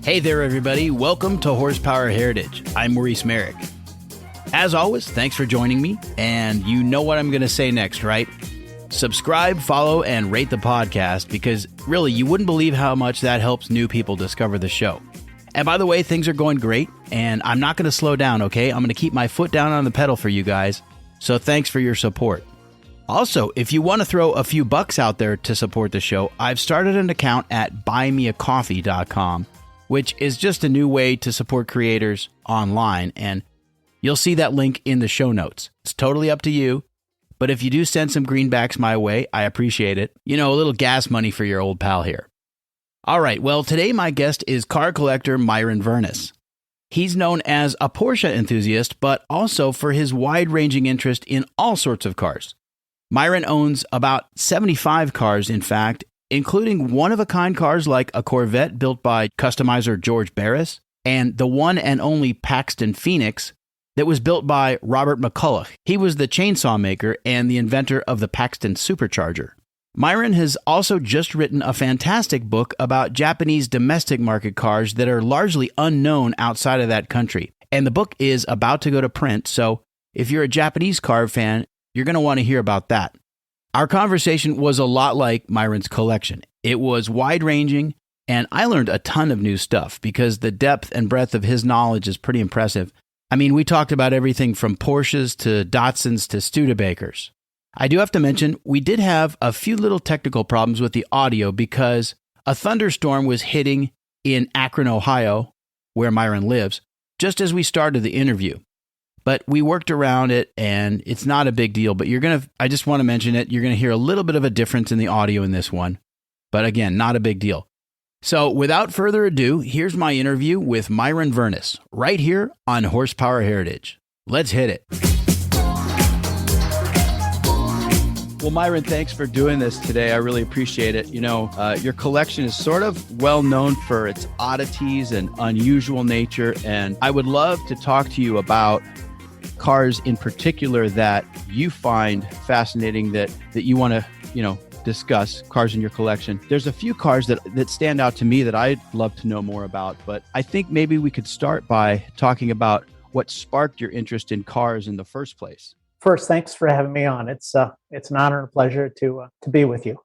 Hey there, everybody. Welcome to Horsepower Heritage. I'm Maurice Merrick. As always, thanks for joining me. And you know what I'm going to say next, right? Subscribe, follow, and rate the podcast because really, you wouldn't believe how much that helps new people discover the show. And by the way, things are going great, and I'm not going to slow down, okay? I'm going to keep my foot down on the pedal for you guys. So thanks for your support. Also, if you want to throw a few bucks out there to support the show, I've started an account at buymeacoffee.com, which is just a new way to support creators online, and you'll see that link in the show notes. It's totally up to you, but if you do send some greenbacks my way, I appreciate it. You know, a little gas money for your old pal here. All right, well, today my guest is car collector Myron Vernis. He's known as a Porsche enthusiast, but also for his wide-ranging interest in all sorts of cars. Myron owns about 75 cars, in fact, including one-of-a-kind cars like a Corvette built by customizer George Barris, and the one and only Paxton Phoenix that was built by Robert McCulloch. He was the chainsaw maker and the inventor of the Paxton Supercharger. Myron has also just written a fantastic book about Japanese domestic market cars that are largely unknown outside of that country. And the book is about to go to print, so if you're a Japanese car fan, you're going to want to hear about that. Our conversation was a lot like Myron's collection. It was wide-ranging, and I learned a ton of new stuff because the depth and breadth of his knowledge is pretty impressive. I mean, we talked about everything from Porsches to Datsuns to Studebakers. I do have to mention, we did have a few little technical problems with the audio because a thunderstorm was hitting in Akron, Ohio, where Myron lives, just as we started the interview. But we worked around it, and it's not a big deal. But I just want to mention it. You're going to hear a little bit of a difference in the audio in this one. But again, not a big deal. So without further ado, here's my interview with Myron Vernis, right here on Horsepower Heritage. Let's hit it. Well, Myron, thanks for doing this today. I really appreciate it. You know, your collection is sort of well known for its oddities and unusual nature. And I would love to talk to you about cars in particular that you find fascinating that you want to, discuss, cars in your collection. There's a few cars that stand out to me that I'd love to know more about, but I think maybe we could start by talking about what sparked your interest in cars in the first place. First, thanks for having me on. It's an honor and a pleasure to be with you.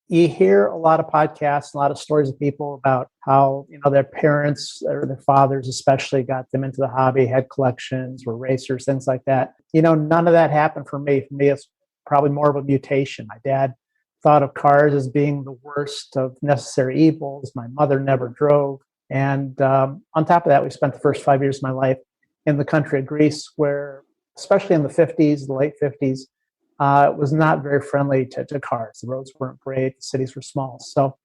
You hear a lot of podcasts, a lot of stories of people about how, their parents or their fathers especially got them into the hobby, had collections, were racers, things like that. None of that happened for me. For me, it's probably more of a mutation. My dad thought of cars as being the worst of necessary evils. My mother never drove. And on top of that, we spent the first 5 years of my life in the country of Greece, where, especially in the 50s, the late 50s, it was not very friendly to cars. The roads weren't great. The cities were small. So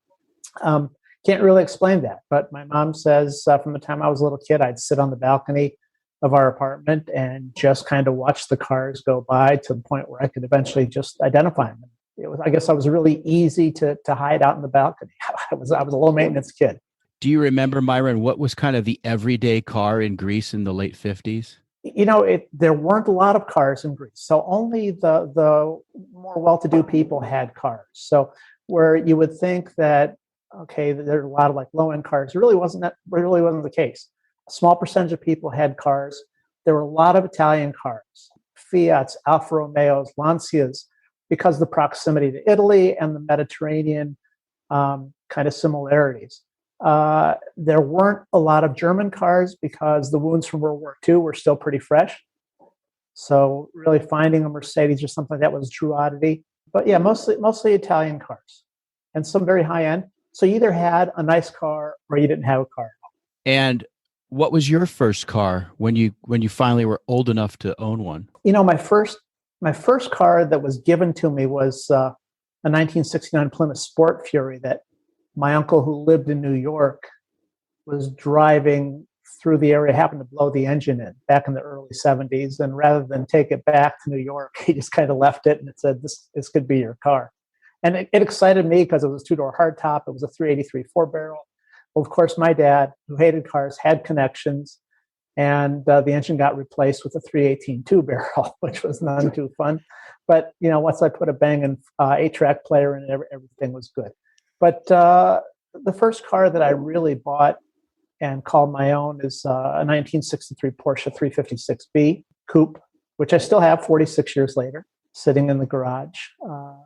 can't really explain that. But my mom says from the time I was a little kid, I'd sit on the balcony of our apartment and just kind of watch the cars go by to the point where I could eventually just identify them. I guess I was really easy to hide out in the balcony. I was a low maintenance kid. Do you remember, Myron, what was kind of the everyday car in Greece in the late 50s? There weren't a lot of cars in Greece, so only the more well-to-do people had cars. So where you would think that, okay, there are a lot of like low-end cars, it really wasn't the case. A small percentage of people had cars. There were a lot of Italian cars, Fiats, Alfa Romeos, Lancias, because of the proximity to Italy and the Mediterranean kind of similarities. There weren't a lot of German cars because the wounds from World War II were still pretty fresh. So really finding a Mercedes or something like that was a true oddity. But yeah, mostly Italian cars and some very high end. So you either had a nice car or you didn't have a car. And what was your first car when you finally were old enough to own one? My first car that was given to me was a 1969 Plymouth Sport Fury that my uncle, who lived in New York, was driving through the area, happened to blow the engine in back in the early 70s. And rather than take it back to New York, he just kind of left it and it said, this could be your car. And it excited me because it was a two-door hardtop. It was a 383 four-barrel. Well, of course, my dad, who hated cars, had connections. And the engine got replaced with a 318 two-barrel, which was none too fun. But, once I put a banging 8-track player in, everything was good. But the first car that I really bought and called my own is a 1963 Porsche 356B coupe, which I still have 46 years later, sitting in the garage,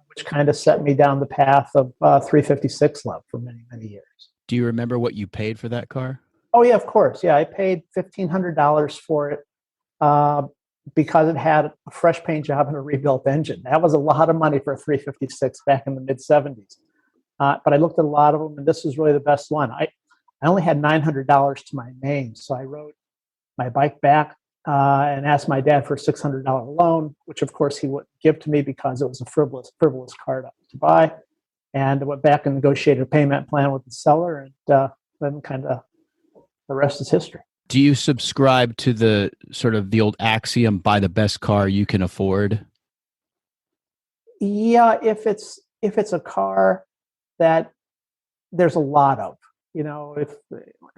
which kind of set me down the path of 356 love for many, many years. Do you remember what you paid for that car? Oh, yeah, of course. Yeah, I paid $1,500 for it because it had a fresh paint job and a rebuilt engine. That was a lot of money for a 356 back in the mid-'70s. But I looked at a lot of them, and this was really the best one. I only had $900 to my name, so I wrote my bike back and asked my dad for a $600 loan, which of course he wouldn't give to me because it was a frivolous car to buy. And I went back and negotiated a payment plan with the seller, and then kind of the rest is history. Do you subscribe to the sort of the old axiom, buy the best car you can afford? Yeah, if it's a car that there's a lot of, if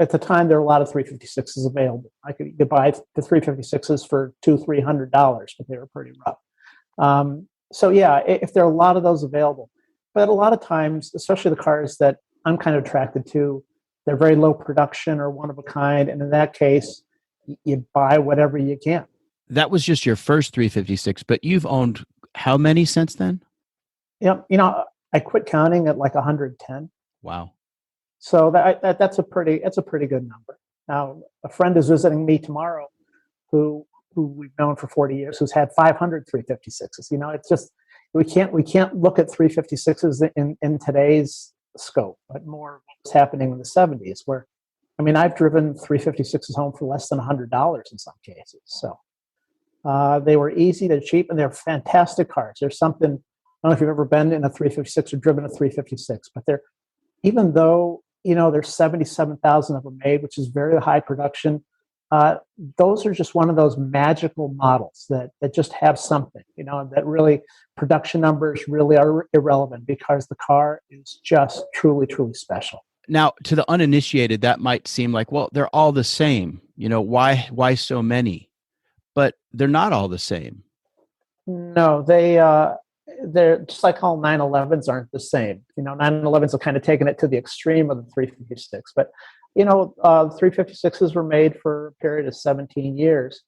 at the time there were a lot of 356s available, I could buy the 356s for $200-$300, but they were pretty rough. So yeah, if there are a lot of those available, but a lot of times, especially the cars that I'm kind of attracted to, they're very low production or one of a kind, and in that case, you buy whatever you can. That was just your first 356, but you've owned how many since then? Yeah, I quit counting at like 110. Wow. So that's a pretty good number. Now, a friend is visiting me tomorrow who we've known for 40 years, who's had 500 356s. It's just we can't look at 356s in today's scope, but more what's happening in the 70s, where I've driven 356s home for less than $100 in some cases. So they were easy, they're cheap, and they're fantastic cars. There's something, I don't know if you've ever been in a 356 or driven a 356, but even though there's 77,000 of them made, which is very high production, those are just one of those magical models that just have something, that really production numbers really are irrelevant because the car is just truly, truly special. Now, to the uninitiated, that might seem like, well, they're all the same. Why so many? But they're not all the same. No, they're just like all 911s aren't the same. 911s have kind of taken it to the extreme of the 356, but 356s were made for a period of 17 years,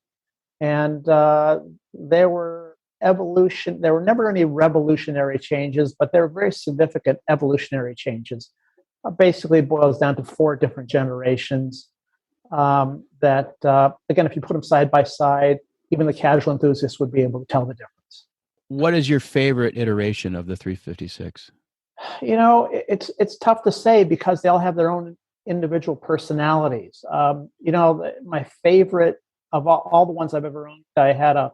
and there were never any revolutionary changes, but there were very significant evolutionary changes. Basically, it boils down to 4 different generations that, again, if you put them side by side, even the casual enthusiast would be able to tell the difference. What is your favorite iteration of the 356? It's tough to say because they all have their own individual personalities. My favorite of all the ones I've ever owned, I had a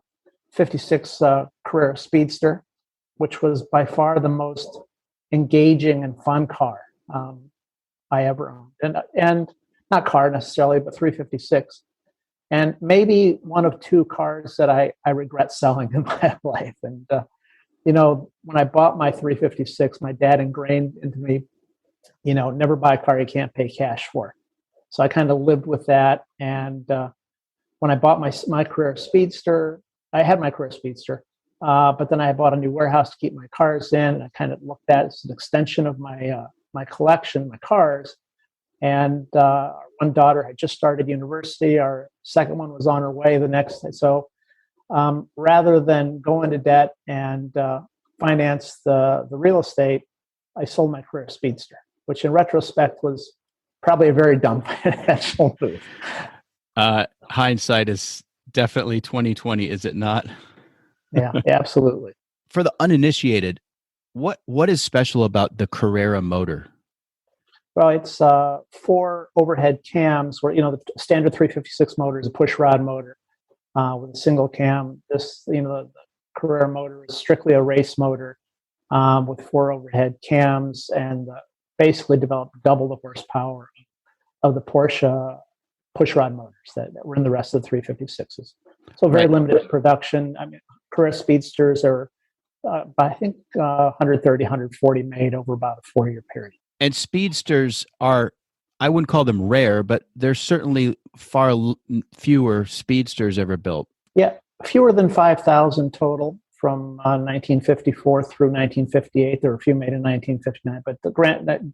56 Carrera Speedster, which was by far the most engaging and fun car I ever owned. And not car necessarily, but 356. And maybe one of 2 cars that I regret selling in my life. And, when I bought my 356, my dad ingrained into me, never buy a car you can't pay cash for. So I kind of lived with that. And when I bought my Carrera Speedster, I had my Carrera Speedster, but then I bought a new warehouse to keep my cars in. And I kind of looked at it as an extension of my collection, my cars. And one daughter had just started university. Our second one was on her way the next day. So rather than go into debt and finance the real estate, I sold my Carrera Speedster, which in retrospect was probably a very dumb financial move. Hindsight is definitely 2020, is it not? Yeah, absolutely. For the uninitiated, what is special about the Carrera motor? Well, it's 4 overhead cams where, the standard 356 motor is a push rod motor with a single cam. This, the Carrera motor is strictly a race motor with 4 overhead cams and basically developed double the horsepower of the Porsche push rod motors that were in the rest of the 356s. So very limited production. Carrera Speedsters are, I think, 130, 140 made over about a 4-year period. And Speedsters are, I wouldn't call them rare, but there's certainly far fewer Speedsters ever built. Yeah, fewer than 5,000 total from 1954 through 1958. There were a few made in 1959, but the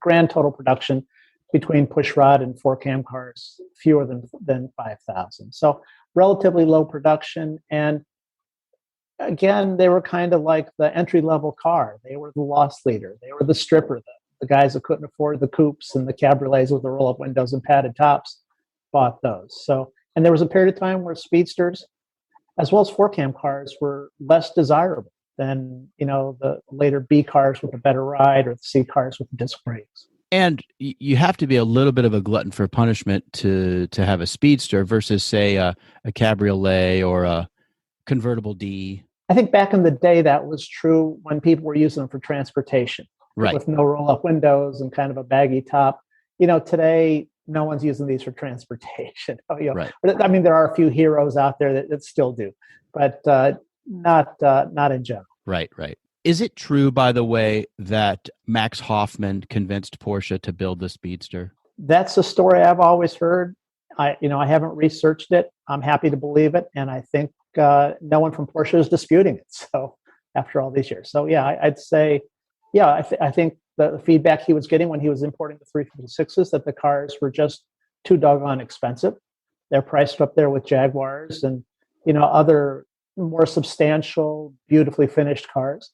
grand total production between pushrod and four cam cars, fewer than 5,000. So relatively low production. And again, they were kind of like the entry-level car. They were the loss leader. They were the stripper. The guys that couldn't afford the coupes and the cabriolets with the roll-up windows and padded tops bought those. So, and there was a period of time where speedsters, as well as four-cam cars, were less desirable than, the later B cars with a better ride or the C cars with the disc brakes. And you have to be a little bit of a glutton for punishment to have a speedster versus, say, a cabriolet or a convertible D. I think back in the day that was true when people were using them for transportation, right, with no roll-up windows and kind of a baggy top. Today no one's using these for transportation. Right. I mean, there are a few heroes out there that still do, but not in general. Right. Is it true, by the way, that Max Hoffman convinced Porsche to build the Speedster? That's a story I've always heard. I haven't researched it. I'm happy to believe it, and I think no one from Porsche is disputing it. So after all these years, so yeah, I'd say, yeah, I think the feedback he was getting when he was importing the 356s that the cars were just too doggone expensive. They're priced up there with Jaguars and other more substantial, beautifully finished cars.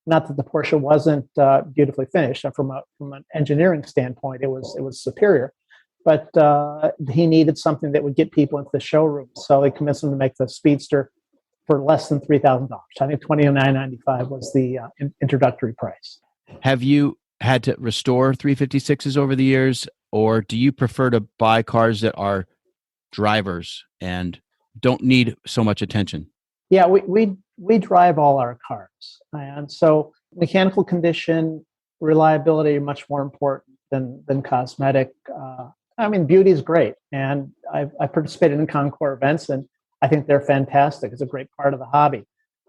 Not that the Porsche wasn't beautifully finished. From an engineering standpoint, it was superior. But he needed something that would get people into the showroom. So they convinced him to make the Speedster for less than $3,000. I think $29.95 was the introductory price. Have you had to restore 356s over the years, or do you prefer to buy cars that are drivers and don't need so much attention? Yeah, we drive all our cars. And so mechanical condition, reliability are much more important than cosmetic. Beauty is great. And I participated in Concours events, and I think they're fantastic. It's a great part of the hobby.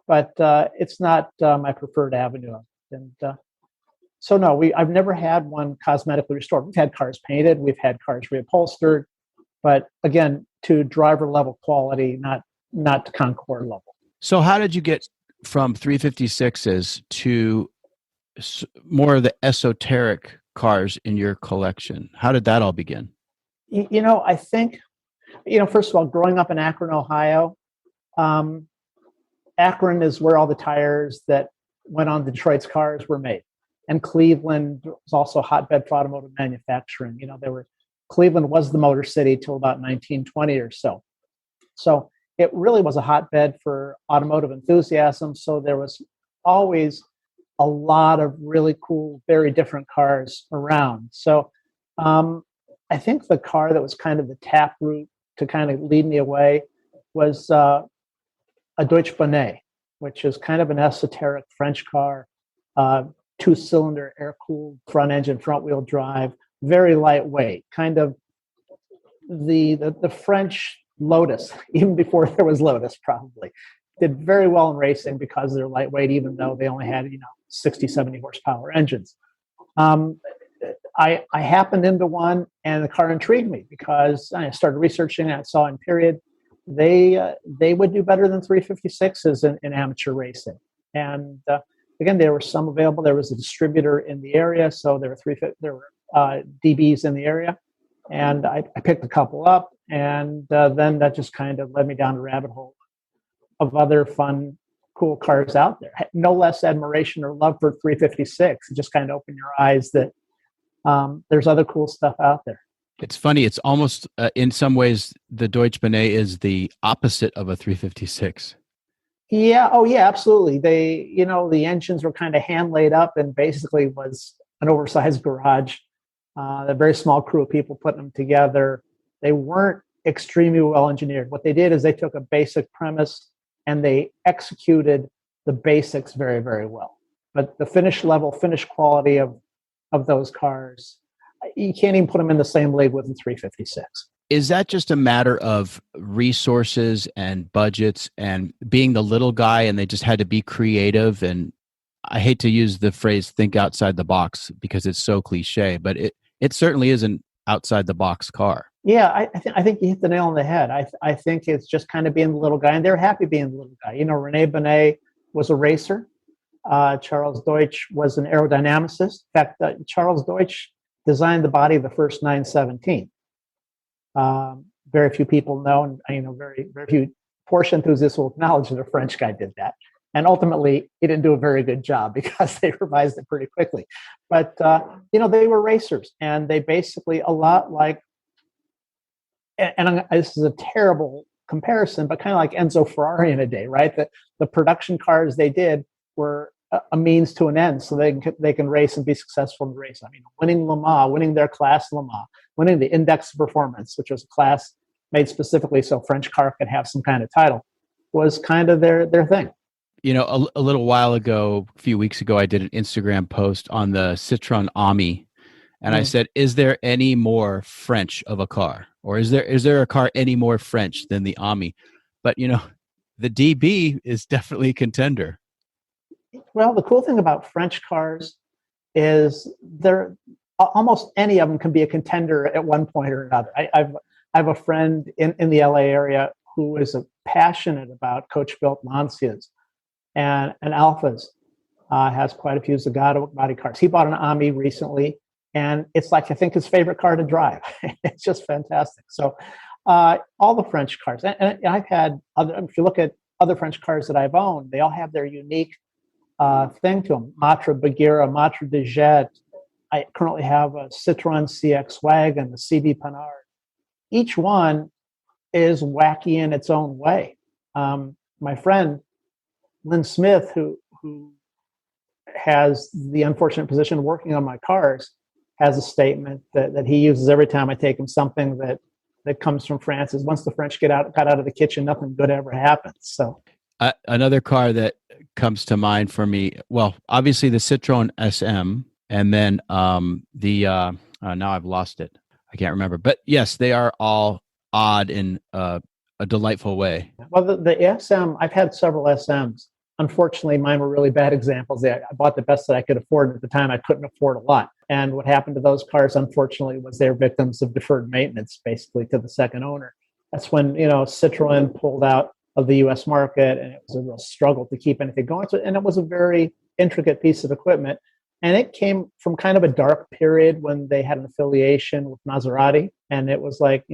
But it's not my preferred avenue. And so, no, I've never had one cosmetically restored. We've had cars painted. We've had cars reupholstered. But again, to driver-level quality, not to Concours level. So how did you get from 356s to more of the esoteric cars in your collection? How did that all begin? I think, first of all, growing up in Akron, Ohio, Akron is where all the tires that went on Detroit's cars were made. And Cleveland was also a hotbed for automotive manufacturing. Cleveland was the Motor City till about 1920 or so. So it really was a hotbed for automotive enthusiasm. So there was always a lot of really cool, very different cars around. So I think the car that was kind of the taproot to kind of lead me away was a Deutsche Bonnet, which is kind of an esoteric French car, two-cylinder, air-cooled front engine, front-wheel drive, very lightweight, kind of the French Lotus, even before there was Lotus, probably. Did very well in racing because they're lightweight, even though they only had 60, 70 horsepower engines. I happened into one, and the car intrigued me because I started researching it. I saw in period they would do better than 356s in amateur racing. And again, there were some available. There was a distributor in the area, so there were DBs in the area, and I picked a couple up, and then that just kind of led me down a rabbit hole of other fun, cool cars out there. No less admiration or love for 356. It just kind of opened your eyes that there's other cool stuff out there. It's funny. It's almost, in some ways, the Deutsche Bonnet is the opposite of a 356. Yeah. Oh, yeah, absolutely. They, the engines were kind of hand laid up and basically was an oversized garage. A very small crew of people putting them together. They weren't extremely well engineered. What they did is they took a basic premise and they executed the basics very, very well. But the finish quality of those cars, you can't even put them in the same league with the 356. Is that just a matter of resources and budgets and being the little guy and they just had to be creative? And I hate to use the phrase think outside the box because it's so cliche, but it certainly is an outside the box car. Yeah, I think you hit the nail on the head. I think it's just kind of being the little guy, and they're happy being the little guy. Rene Bonnet was a racer. Charles Deutsch was an aerodynamicist. In fact, Charles Deutsch designed the body of the first 917. Very few people know, and very few Porsche enthusiasts will acknowledge that a French guy did that. And ultimately, he didn't do a very good job because they revised it pretty quickly. But they were racers, and they basically a lot like. And this is a terrible comparison, but kind of like Enzo Ferrari in a day, right? The production cars they did were a means to an end, so they can race and be successful in the race. I mean, winning Le Mans, winning their class Le Mans, winning the Index of Performance, which was a class made specifically so a French car could have some kind of title, was kind of their thing. A little while ago, a few weeks ago, I did an Instagram post on the Citroen Ami, and I said, "Is there any more French of a car, or is there a car any more French than the Ami?" But the DB is definitely a contender. Well, the cool thing about French cars is they're almost any of them can be a contender at one point or another. I have a friend in the LA area who is passionate about coach-built Lancias and Alfas. Has quite a few Zagato body cars. He bought an Ami recently, and it's like I think his favorite car to drive. It's just fantastic. So all the French cars, and I've had other. If you look at other French cars that I've owned, they all have their unique thing to them. Matra Bagheera, Matra de Jet. I currently have a Citroen CX Wagon, the CB Panhard. Each one is wacky in its own way. My friend Lynn Smith, who has the unfortunate position of working on my cars, has a statement that he uses every time I take him something that comes from France is once the French got out of the kitchen, nothing good ever happens. So another car that comes to mind for me, well, obviously the Citroen SM, and then now I've lost it. I can't remember. But yes, they are all odd in a delightful way. Well, the SM, I've had several SMs. Unfortunately, mine were really bad examples. I bought the best that I could afford. At the time, I couldn't afford a lot. And what happened to those cars, unfortunately, was they were victims of deferred maintenance, basically, to the second owner. That's when, Citroen pulled out of the U.S. market, and it was a real struggle to keep anything going. And it was a very intricate piece of equipment. And it came from kind of a dark period when they had an affiliation with Maserati. And it was like,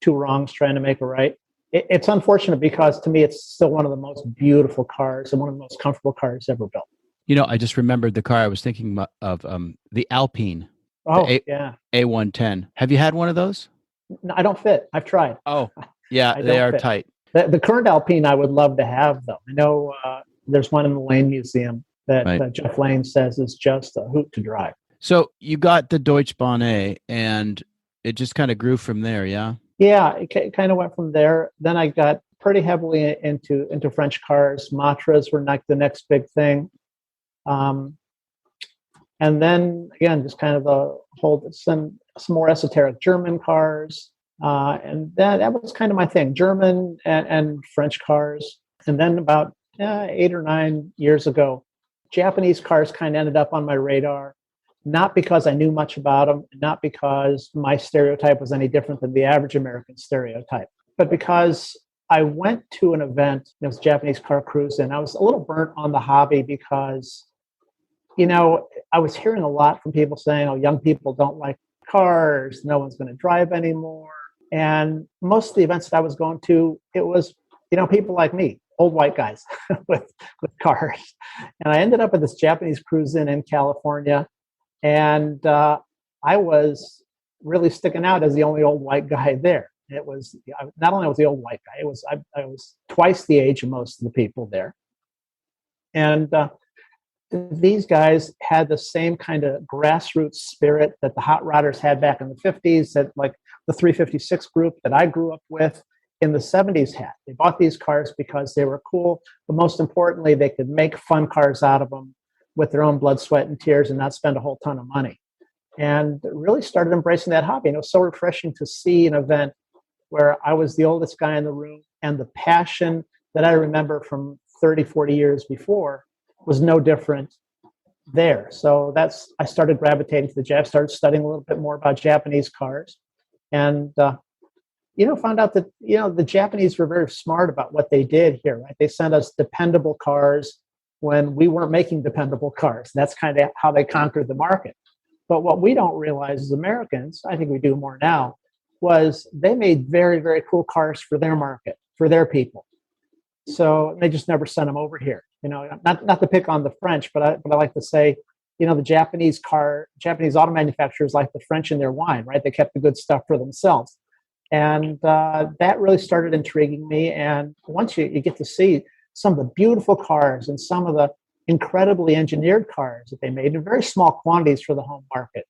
two wrongs trying to make a right. It's unfortunate because to me, it's still one of the most beautiful cars and one of the most comfortable cars ever built. I just remembered the car I was thinking of, the Alpine. Oh, yeah. A110. Have you had one of those? No, I don't fit. I've tried. Oh, yeah, they are fit. tight. The current Alpine I would love to have, though. I know there's one in the Lane Museum that Jeff Lane says is just a hoot to drive. So you got the Deutsche Bonnet, and it just kind of grew from there, yeah? Yeah, it kind of went from there. Then I got pretty heavily into French cars. Matras were the next big thing. And then, again, just kind of a whole, some more esoteric German cars. And that was kind of my thing, German and French cars. And then about 8 or 9 years ago, Japanese cars kind of ended up on my radar. Not because I knew much about them, not because my stereotype was any different than the average American stereotype, but because I went to an event, it was a Japanese car cruise, and I was a little burnt on the hobby because, I was hearing a lot from people saying, oh, young people don't like cars, no one's going to drive anymore. And most of the events that I was going to, it was, people like me, old white guys with cars. And I ended up at this Japanese cruise in California. And I was really sticking out as the only old white guy there. It was not only was the old white guy, I was twice the age of most of the people there. And these guys had the same kind of grassroots spirit that the hot rodders had back in the 50s, that like the 356 group that I grew up with in the 70s had. They bought these cars because they were cool, but most importantly, they could make fun cars out of them with their own blood, sweat, and tears and not spend a whole ton of money. And really started embracing that hobby. And it was so refreshing to see an event where I was the oldest guy in the room, and the passion that I remember from 30, 40 years before was no different there. So I started gravitating to the Jap, started studying a little bit more about Japanese cars, and found out that, the Japanese were very smart about what they did here, right? They sent us dependable cars when we weren't making dependable cars. That's kind of how they conquered the market. But what we don't realize as Americans, I think we do more now, was they made very, very cool cars for their market, for their people. So they just never sent them over here. Not to pick on the French, but I like to say, the Japanese auto manufacturers like the French in their wine, right? They kept the good stuff for themselves. And that really started intriguing me. And once you get to see some of the beautiful cars and some of the incredibly engineered cars that they made in very small quantities for the home market,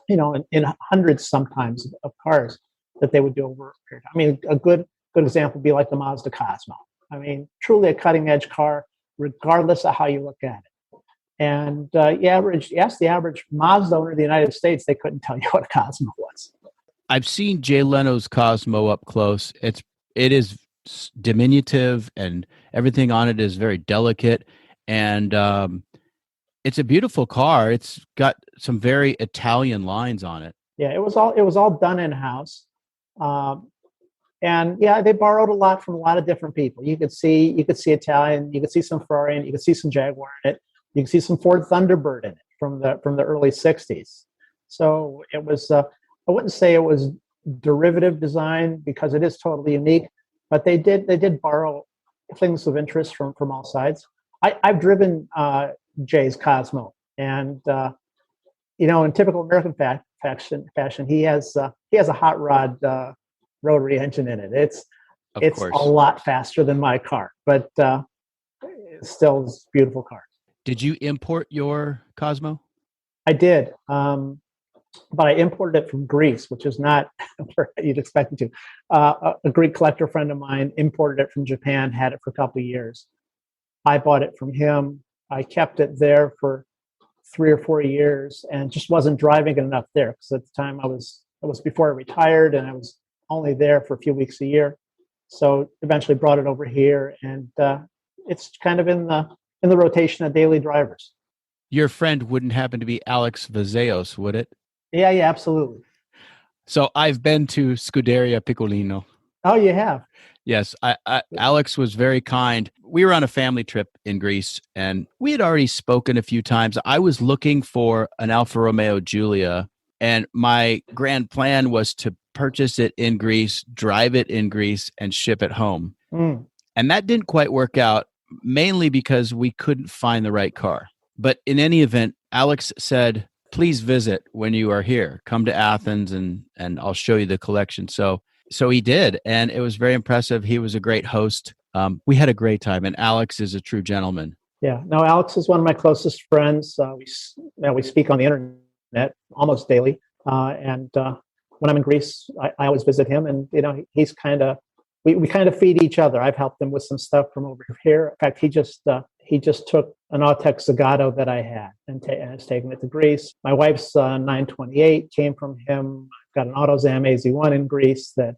in hundreds sometimes of cars that they would do over a period. I mean, a good example would be like the Mazda Cosmo. I mean, truly a cutting edge car, regardless of how you look at it. And the average Mazda owner in the United States, they couldn't tell you what a Cosmo was. I've seen Jay Leno's Cosmo up close. It is diminutive, and everything on it is very delicate, and it's a beautiful car. It's got some very Italian lines on it. Yeah, it was all done in house, and yeah, they borrowed a lot from a lot of different people. You could see Italian, you could see some Ferrari, and you could see some Jaguar in it. You could see some Ford Thunderbird in it from the early '60s. So it was. I wouldn't say it was derivative design because it is totally unique, but they did borrow things of interest from all sides. I've driven Jay's Cosmo, and in typical American fashion, he has a hot rod rotary engine in it. It's a lot faster than my car, but it's still a beautiful car. Did you import your Cosmo? I did. But I imported it from Greece, which is not where you'd expect it to. A Greek collector friend of mine imported it from Japan, had it for a couple of years. I bought it from him. I kept it there for 3 or 4 years and just wasn't driving it enough there because at the time it was before I retired and I was only there for a few weeks a year. So eventually brought it over here, and it's kind of in the rotation of daily drivers. Your friend wouldn't happen to be Alex Vazeos, would it? Yeah, absolutely. So I've been to Scuderia Piccolino. Oh, you have? Yes. Alex was very kind. We were on a family trip in Greece, and we had already spoken a few times. I was looking for an Alfa Romeo Giulia, and my grand plan was to purchase it in Greece, drive it in Greece, and ship it home. Mm. And that didn't quite work out, mainly because we couldn't find the right car. But in any event, Alex said, please visit when you are here. Come to Athens and I'll show you the collection. So he did, and it was very impressive. He was a great host. We had a great time, and Alex is a true gentleman. Yeah, no, Alex is one of my closest friends. We speak on the internet almost daily, and when I'm in Greece, I always visit him, and he's kind of we kind of feed each other. I've helped him with some stuff from over here. In fact, he just took an Autech Zagato that I had and has taken it to Greece. My wife's 928 came from him. Got an AutoZam AZ1 in Greece that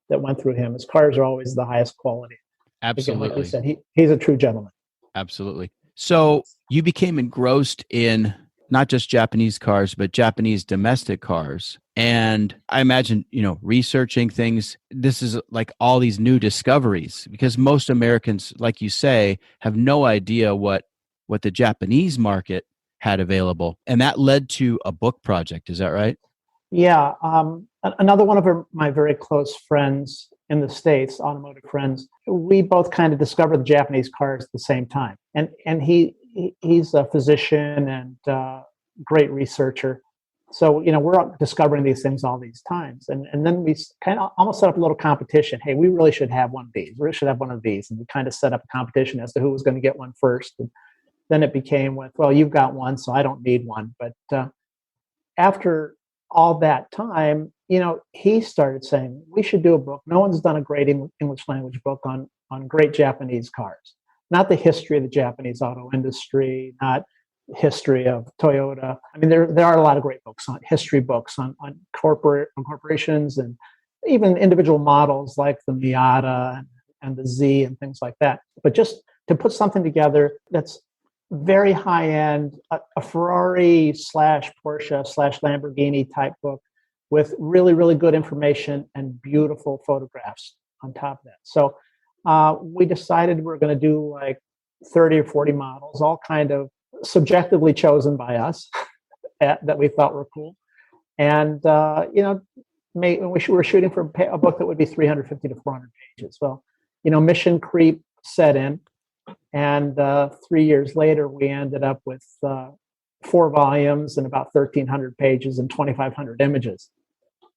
went through him. His cars are always the highest quality. Absolutely. Again, like you said, he's a true gentleman. Absolutely. So you became engrossed in not just Japanese cars, but Japanese domestic cars. And I imagine, researching things, this is like all these new discoveries, because most Americans, like you say, have no idea what the Japanese market had available. And that led to a book project. Is that right? Yeah. Another one of my very close friends in the States, automotive friends, we both kind of discovered the Japanese cars at the same time. And he's a physician and great researcher. So, we're discovering these things all these times. And then we kind of almost set up a little competition. Hey, we really should have one of these. We should have one of these. And we kind of set up a competition as to who was going to get one first. And then it became well, you've got one, so I don't need one. But after all that time, he started saying, we should do a book. No one's done a great English language book on great Japanese cars. Not the history of the Japanese auto industry, not history of Toyota. I mean, there are a lot of great books on history books on corporations and even individual models like the Miata and the Z and things like that. But just to put something together that's very high end, a Ferrari / Porsche / Lamborghini type book with really, really good information and beautiful photographs on top of that. So we decided we're going to do like 30 or 40 models, all kind of subjectively chosen by us that we thought were cool. And, we were shooting for a book that would be 350 to 400 pages. Well, mission creep set in. And 3 years later, we ended up with 4 volumes and about 1,300 pages and 2,500 images,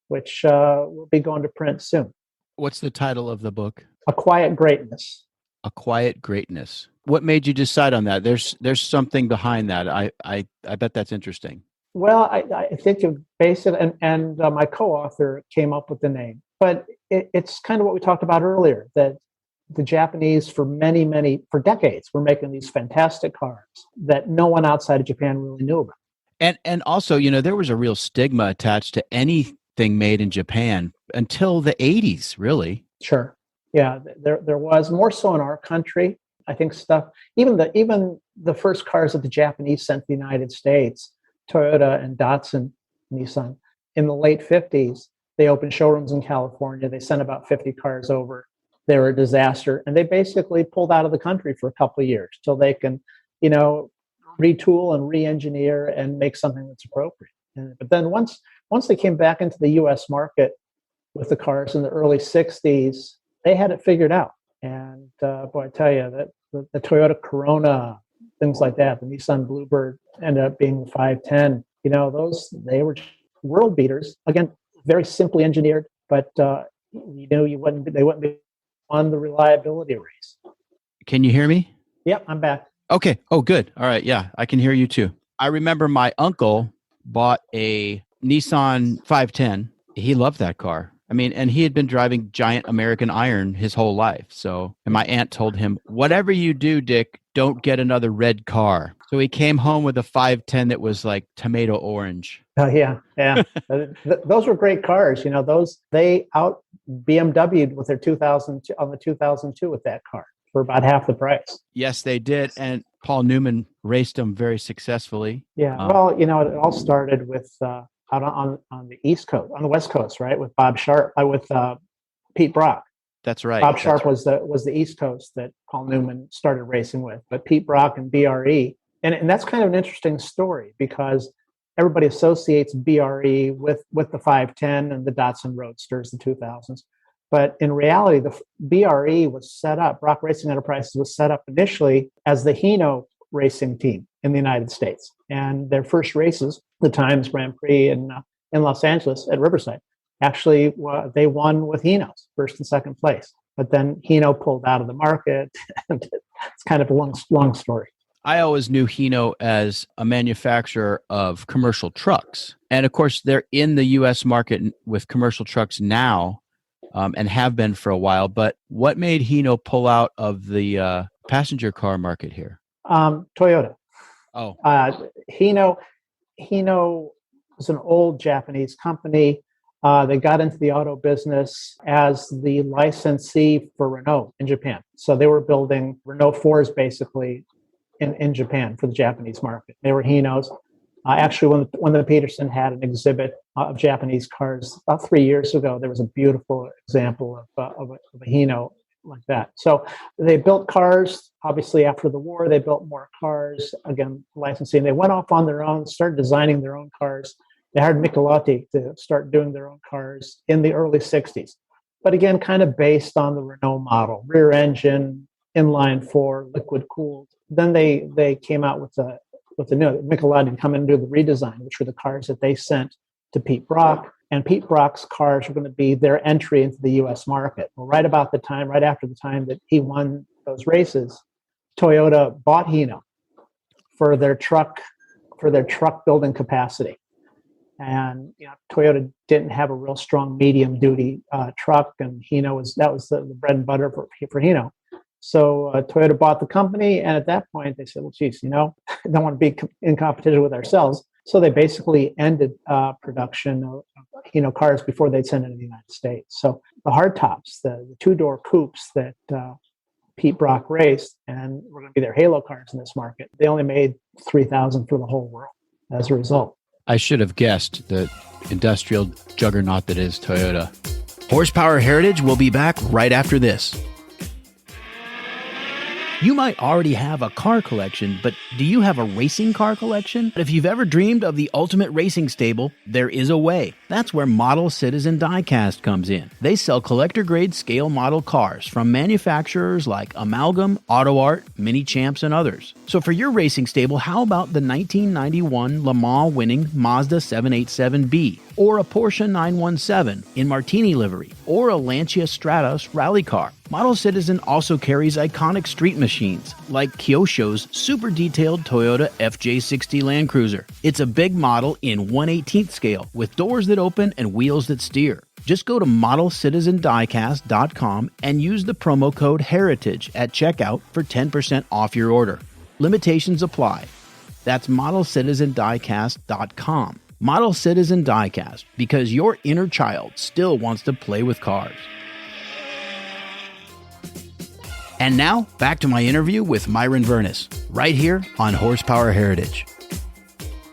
which will be going to print soon. What's the title of the book? A Quiet Greatness. A Quiet Greatness. What made you decide on that? There's something behind that. I bet that's interesting. Well, I think you base it, and my co-author came up with the name. But it's kind of what we talked about earlier, that the Japanese, for decades, were making these fantastic cars that no one outside of Japan really knew about. And also, there was a real stigma attached to anything made in Japan until the 80s, really. Sure. Yeah, there was more so in our country. I think even the first cars that the Japanese sent to the United States, Toyota and Datsun, Nissan, in the late 50s, they opened showrooms in California. They sent about 50 cars over. They were a disaster, and they basically pulled out of the country for a couple of years till they can, retool and re-engineer and make something that's appropriate. But then once they came back into the U.S. market with the cars in the early 60s, they had it figured out. And boy, I tell you, that the Toyota Corona, things like that, the Nissan Bluebird ended up being the 510. They were world beaters. Again, very simply engineered, but they wouldn't be on the reliability race. Can you hear me? Yep, I'm back. Okay. Oh, good. All right. Yeah, I can hear you too. I remember my uncle bought a Nissan 510. He loved that car. And he had been driving giant American Iron his whole life. So, and my aunt told him, whatever you do, Dick, don't get another red car. So he came home with a 510 that was like tomato orange. Oh, yeah. Those were great cars. They out BMW'd with their 2002 on the 2002 with that car for about half the price. Yes, they did. And Paul Newman raced them very successfully. Yeah. It all started with out on the East Coast, on the West Coast, right? With Bob Sharp, with Pete Brock. That's right. Bob Sharp was the East Coast that Paul Newman started racing with, but Pete Brock and BRE, and that's kind of an interesting story because everybody associates BRE with the 510 and the Datsun Roadsters, the 2000s, but in reality, the BRE was set up. Brock Racing Enterprises was set up initially as the Hino racing team in the United States, and their first races, the Times Grand Prix in Los Angeles at Riverside, actually they won with Hino's first and second place. But then Hino pulled out of the market, and it's kind of a long story. I always knew Hino as a manufacturer of commercial trucks, and of course they're in the U.S. market with commercial trucks now, and have been for a while. But what made Hino pull out of the passenger car market here? Toyota. Oh, Hino was an old Japanese company. They got into the auto business as the licensee for Renault in Japan. So they were building Renault 4s basically in Japan for the Japanese market. They were Hinos. Actually, when the Peterson had an exhibit of Japanese cars about 3 years ago, there was a beautiful example of a Hino like that. So they built cars. Obviously, after the war, they built more cars. Again, licensing. They went off on their own, started designing their own cars. They hired Michelotti to start doing their own cars in the early 60s. But again, kind of based on the Renault model, rear engine, inline four, liquid cooled. Then they came out with the new Michelotti to come in and do the redesign, which were the cars that they sent to Pete Brock. And Pete Brock's cars were going to be their entry into the U.S. market. Well, right after the time that he won those races, Toyota bought Hino for their truck building capacity. And Toyota didn't have a real strong medium duty truck, and Hino was the bread and butter for Hino. So Toyota bought the company, and at that point they said, "Well, geez, don't want to be in competition with ourselves." So they basically ended production of Hino cars before they'd send it to the United States. So the hardtops, the two-door coupes that Pete Brock raced, and were going to be their halo cars in this market, they only made 3,000 for the whole world as a result. I should have guessed the industrial juggernaut that is Toyota. Horsepower Heritage will be back right after this. You might already have a car collection, but do you have a racing car collection? If you've ever dreamed of the ultimate racing stable, there is a way. That's where Model Citizen Diecast comes in. They sell collector-grade scale model cars from manufacturers like Amalgam, Auto Art, Mini Champs, and others. So for your racing stable, how about the 1991 Le Mans winning Mazda 787B, or a Porsche 917 in Martini livery, or a Lancia Stratos rally car? Model Citizen also carries iconic street machines like Kyosho's super detailed Toyota FJ60 Land Cruiser. It's a big model in 1/18th scale with doors that open and wheels that steer. Just go to modelcitizendiecast.com and use the promo code HERITAGE at checkout for 10% off your order. Limitations apply. That's modelcitizendiecast.com. Model Citizen Diecast, because your inner child still wants to play with cars. And now, back to my interview with Myron Vernis, right here on Horsepower Heritage.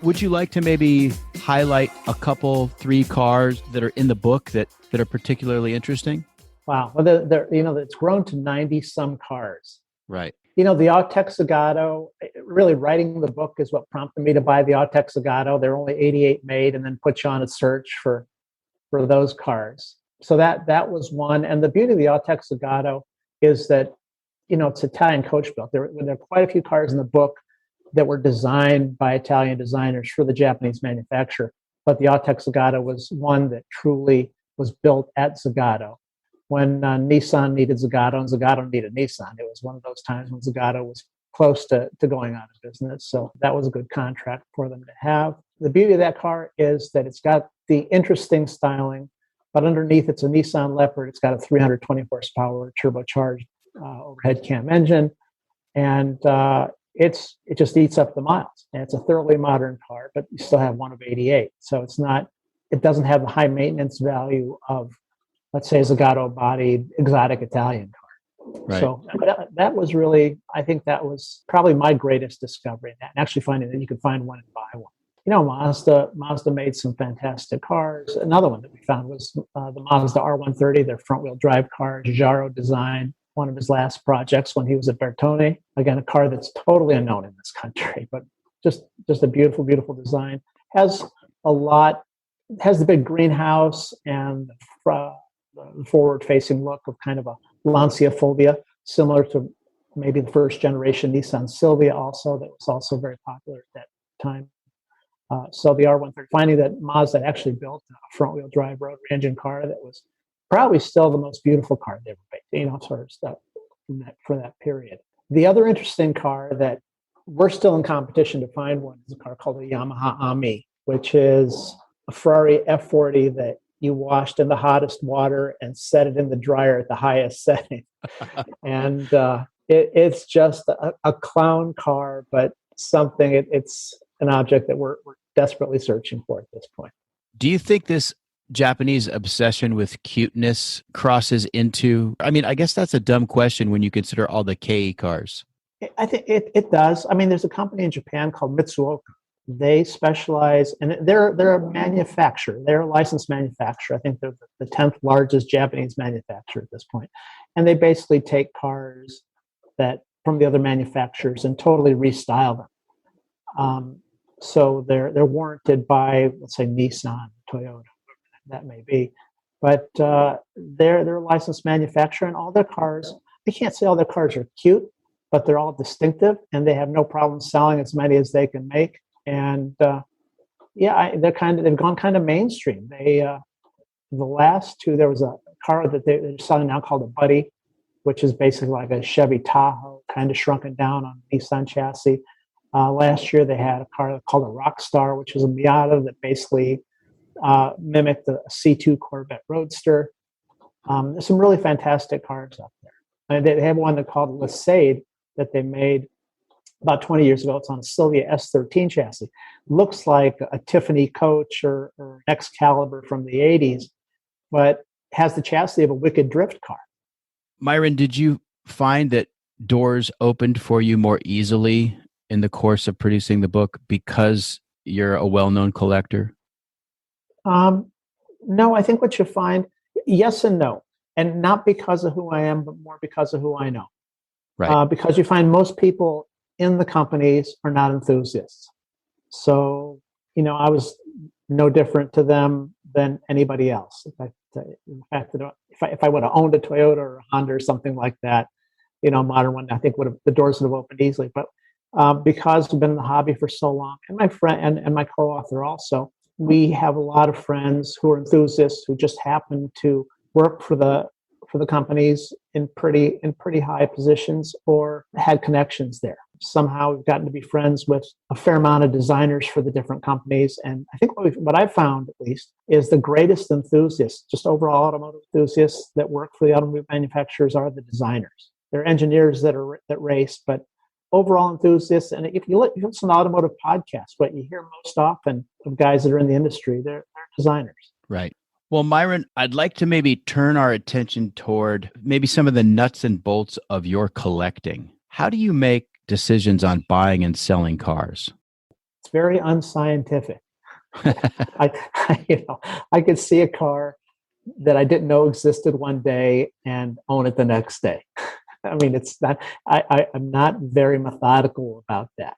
Would you like to maybe highlight a couple, 3 cars that are in the book that are particularly interesting? Wow. Well, it's grown to 90 some cars. Right. The Autech Zagato, really writing the book is what prompted me to buy the Autech Zagato. There are only 88 made, and then put you on a search for those cars. So that was one. And the beauty of the Autech Zagato is that, it's Italian coach built. There are quite a few cars in the book that were designed by Italian designers for the Japanese manufacturer. But the Autech Zagato was one that truly was built at Zagato. When Nissan needed Zagato and Zagato needed Nissan, it was one of those times when Zagato was close to going out of business. So that was a good contract for them to have. The beauty of that car is that it's got the interesting styling, but underneath it's a Nissan Leopard. It's got a 320 horsepower turbocharged overhead cam engine, and it just eats up the miles. And it's a thoroughly modern car, but you still have one of 88. So it doesn't have the high maintenance value of, let's say, a Zagato-bodied exotic Italian car. Right. So that was really, I think that was probably my greatest discovery. And actually finding that you could find one and buy one. Mazda made some fantastic cars. Another one that we found was the Mazda R130, their front-wheel drive car, Giugiaro design, one of his last projects when he was at Bertone. Again, a car that's totally unknown in this country, but just a beautiful, beautiful design. Has the big greenhouse and the forward-facing look of kind of a Lancia Fulvia, similar to maybe the first generation Nissan Silvia also, that was also very popular at that time. So the R130, finding that Mazda actually built a front-wheel drive rotary engine car that was probably still the most beautiful car they ever made, sort of stuff for that period. The other interesting car that we're still in competition to find one is a car called a Yamaha Ami, which is a Ferrari F40 that you washed in the hottest water and set it in the dryer at the highest setting. And it's just a clown car, but something, it's an object that we're desperately searching for at this point. Do you think this Japanese obsession with cuteness crosses into, I guess that's a dumb question when you consider all the Kei cars. I think it does. There's a company in Japan called Mitsuoka. They specialize, and they're a manufacturer. They're a licensed manufacturer. I think they're the 10th largest Japanese manufacturer at this point. And they basically take cars that from the other manufacturers and totally restyle them. So they're warranted by, let's say, Nissan, Toyota, that may be. But they're a licensed manufacturer, and all their cars, I can't say all their cars are cute, but they're all distinctive, and they have no problem selling as many as they can make. And they've gone kind of mainstream. The last two, there was a car that they're selling now called a Buddy, which is basically like a Chevy Tahoe, kind of shrunken down on a Nissan chassis. Last year, they had a car called a Rockstar, which was a Miata that basically mimicked the C2 Corvette Roadster. There's some really fantastic cars up there. And they have one called Lisade that they made about 20 years ago. It's on a Silvia S13 chassis. Looks like a Tiffany Coach or an Excalibur from the 80s, but has the chassis of a Wicked Drift car. Myron, did you find that doors opened for you more easily in the course of producing the book because you're a well-known collector? No, I think what you find, yes and no. And not because of who I am, but more because of who I know. Right. because you find most people in the companies are not enthusiasts. So, I was no different to them than anybody else. In fact, that if I would have owned a Toyota or a Honda or something like that, modern one, I think the doors would have opened easily. But because I've been in the hobby for so long, and my friend and my co-author also, we have a lot of friends who are enthusiasts who just happen to work for the companies in pretty high positions or had connections there. Somehow we've gotten to be friends with a fair amount of designers for the different companies. And I think what I've found, at least, is the greatest enthusiasts, just overall automotive enthusiasts that work for the automobile manufacturers, are the designers. They're engineers that race, but overall enthusiasts. And if you listen to automotive podcasts, what you hear most often of guys that are in the industry, they're designers. Right. Well, Myron, I'd like to maybe turn our attention toward maybe some of the nuts and bolts of your collecting. How do you make decisions on buying and selling cars? It's very unscientific. I could see a car that I didn't know existed one day and own it the next day. I mean, it's not. I'm not very methodical about that.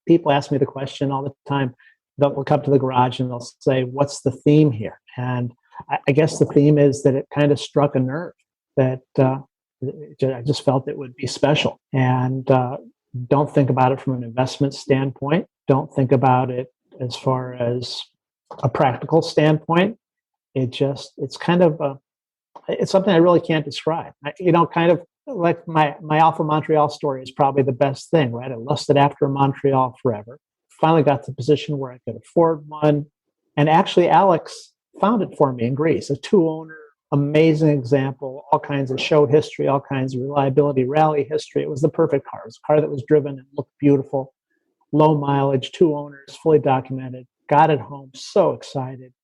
People ask me the question all the time. They'll come to the garage and they'll say, "What's the theme here?" And I guess the theme is that it kind of struck a nerve that I just felt it would be special. And don't think about it from an investment standpoint. Don't think about it as far as a practical standpoint. It's something I really can't describe. Kind of like my Alfa Montreal story is probably the best thing, right? I lusted after Montreal forever. Finally got to the position where I could afford one. And actually, Alex found it for me in Greece, a 2-owner, amazing example, all kinds of show history, all kinds of reliability, rally history. It was the perfect car. It was a car that was driven and looked beautiful, low mileage, 2 owners, fully documented. Got it home, so excited.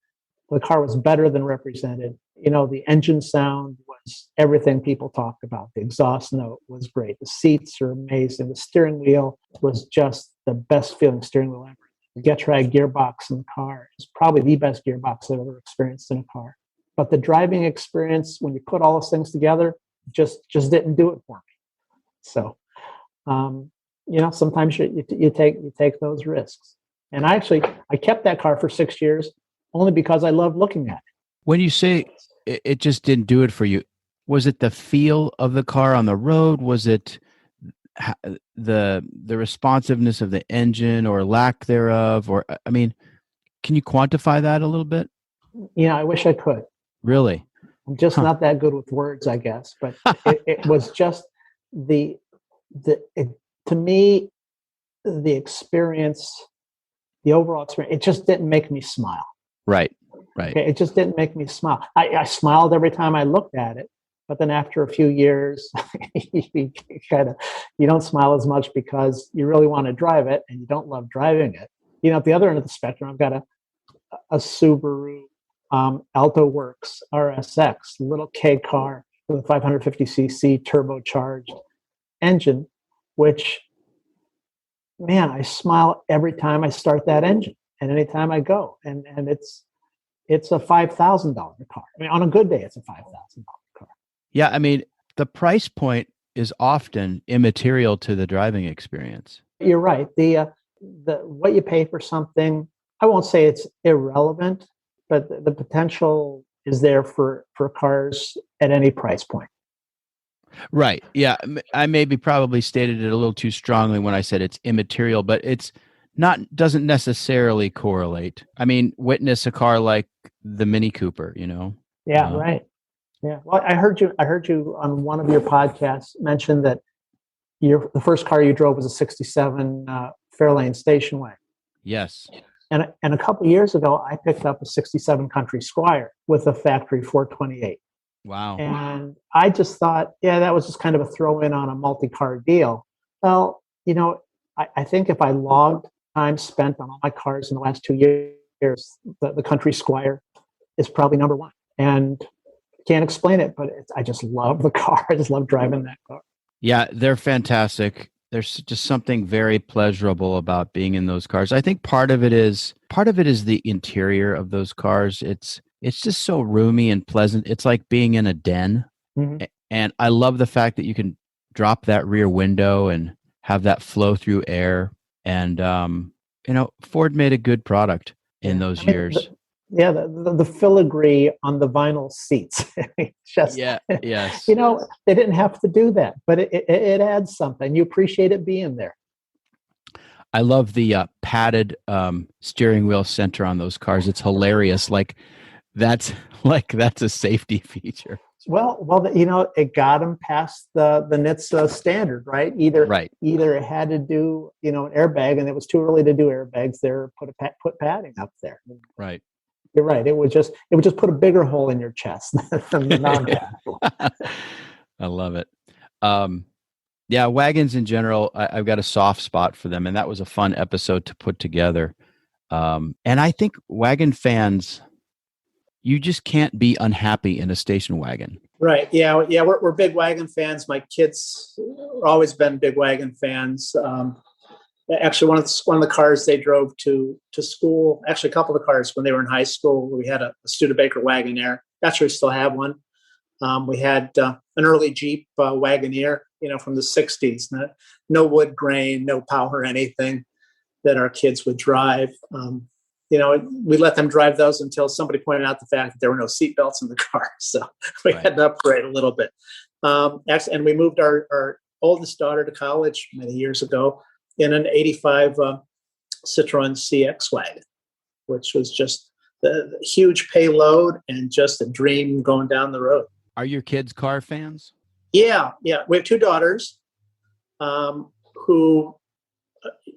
The car was better than represented. The engine sound was everything people talked about. The exhaust note was great. The seats are amazing. The steering wheel was just the best feeling steering wheel ever. The Getrag gearbox in the car is probably the best gearbox I've ever experienced in a car. But the driving experience, when you put all those things together, just didn't do it for me. So, sometimes you take those risks. And I kept that car for 6 years only because I loved looking at it. When you say it just didn't do it for you, was it the feel of the car on the road? Was it the responsiveness of the engine or lack thereof? Or, I mean, can you quantify that a little bit? I wish I could. Really? I'm just not that good with words, I guess. But it was just to me, the experience, the overall experience, it just didn't make me smile. Right. Okay, it just didn't make me smile. I smiled every time I looked at it, but then after a few years, you don't smile as much because you really want to drive it and you don't love driving it. At the other end of the spectrum, I've got a Subaru Alto Works RSX, little K car with a 550cc turbocharged engine, which, man, I smile every time I start that engine and anytime I go. And it's a $5,000 car. I mean, on a good day, it's a $5,000 car. Yeah, I mean, the price point is often immaterial to the driving experience. You're right. The what you pay for something, I won't say it's irrelevant, but the potential is there for cars at any price point. Right. Yeah, I maybe probably stated it a little too strongly when I said it's immaterial, but it's doesn't necessarily correlate. I mean, witness a car like the Mini Cooper, Yeah, right. Yeah. Well, I heard you on one of your podcasts mention that the first car you drove was a 67 Fairlane station wagon. Yes. And a couple of years ago, I picked up a 67 Country Squire with a factory 428. Wow. And I just thought, that was just kind of a throw in on a multi-car deal. Well, I think if I logged time spent on all my cars in the last 2 years, the Country Squire is probably number one. And can't explain it, but I just love the car. I just love driving that car. Yeah, they're fantastic. There's just something very pleasurable about being in those cars. I think part of it is the interior of those cars. It's just so roomy and pleasant. It's like being in a den. Mm-hmm. And I love the fact that you can drop that rear window and have that flow through air. And, Ford made a good product in those years. The filigree on the vinyl seats. Just, yes. They didn't have to do that, but it adds something. You appreciate it being there. I love the padded steering wheel center on those cars. It's hilarious. That's a safety feature. Well, it got them past the NHTSA standard, right? Either it had to do, an airbag, and it was too early to do airbags. There, put padding up there. Right. You're right. It would just put a bigger hole in your chest than the non-padded one. I love it. Wagons in general, I've got a soft spot for them, and that was a fun episode to put together. And I think wagon fans, you just can't be unhappy in a station wagon. Right. Yeah. We're big wagon fans. My kids have always been big wagon fans. Actually, one of the cars they drove to school, actually a couple of cars when they were in high school, we had a Studebaker Wagoneer. Actually, we still have one. We had an early Jeep Wagoneer, from the 60s. No wood grain, no power, anything that our kids would drive. We let them drive those until somebody pointed out the fact that there were no seatbelts in the car. So we had to upgrade a little bit. And we moved our oldest daughter to college many years ago in an 85 Citroen CX wagon, which was just the huge payload and just a dream going down the road. Are your kids car fans? Yeah. We have two daughters who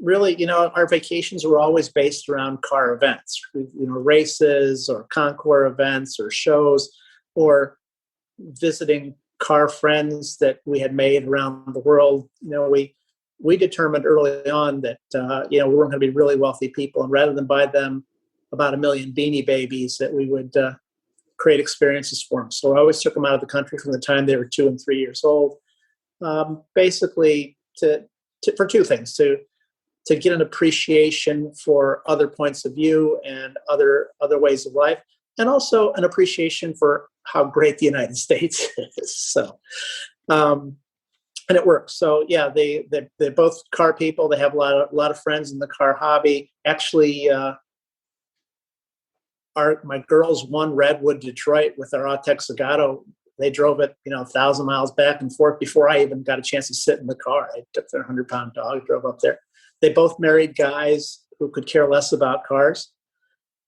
really, our vacations were always based around car events, races or concours events or shows, or visiting car friends that we had made around the world. We determined early on that, we weren't going to be really wealthy people. And rather than buy them about 1 million Beanie Babies, that we would create experiences for them. So I always took them out of the country from the time they were 2 and 3 years old, basically for two things: to get an appreciation for other points of view and other ways of life, and also an appreciation for how great the United States is. So, and it works. So yeah, they're both car people. They have a lot of friends in the car hobby. Actually, my girls won Redwood, Detroit with their Autex Zagato. They drove it, 1,000 miles back and forth before I even got a chance to sit in the car. I took their 100-pound dog, drove up there. They both married guys who could care less about cars,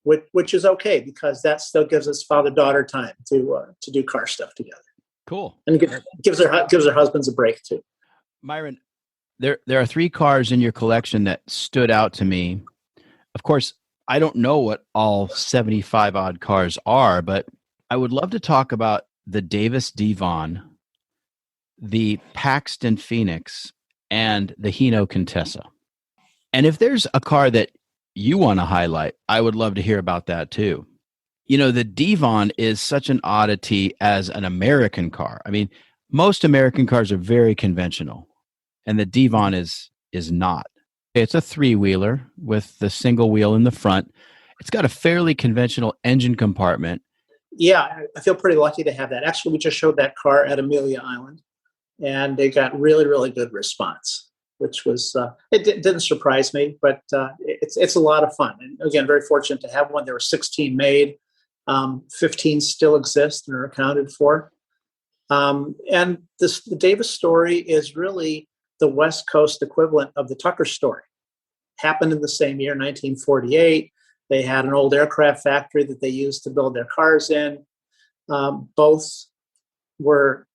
which is okay, because that still gives us father-daughter time to do car stuff together. Cool. And gives their husbands a break too. Myron, there are 3 cars in your collection that stood out to me. Of course, I don't know what all 75 odd cars are, but I would love to talk about the Davis Devon, the Paxton Phoenix, and the Hino Contessa. And if there's a car that you want to highlight, I would love to hear about that too. The Devon is such an oddity as an American car. I mean, most American cars are very conventional, and the Devon is not. It's a 3-wheeler with the single wheel in the front. It's got a fairly conventional engine compartment. Yeah, I feel pretty lucky to have that. Actually, we just showed that car at Amelia Island, and they got really, really good response, which was, it didn't surprise me, but it's a lot of fun. And again, very fortunate to have one. There were 16 made. 15 still exist and are accounted for. And the Davis story is really the West Coast equivalent of the Tucker story. Happened in the same year, 1948. They had an old aircraft factory that they used to build their cars in. Both were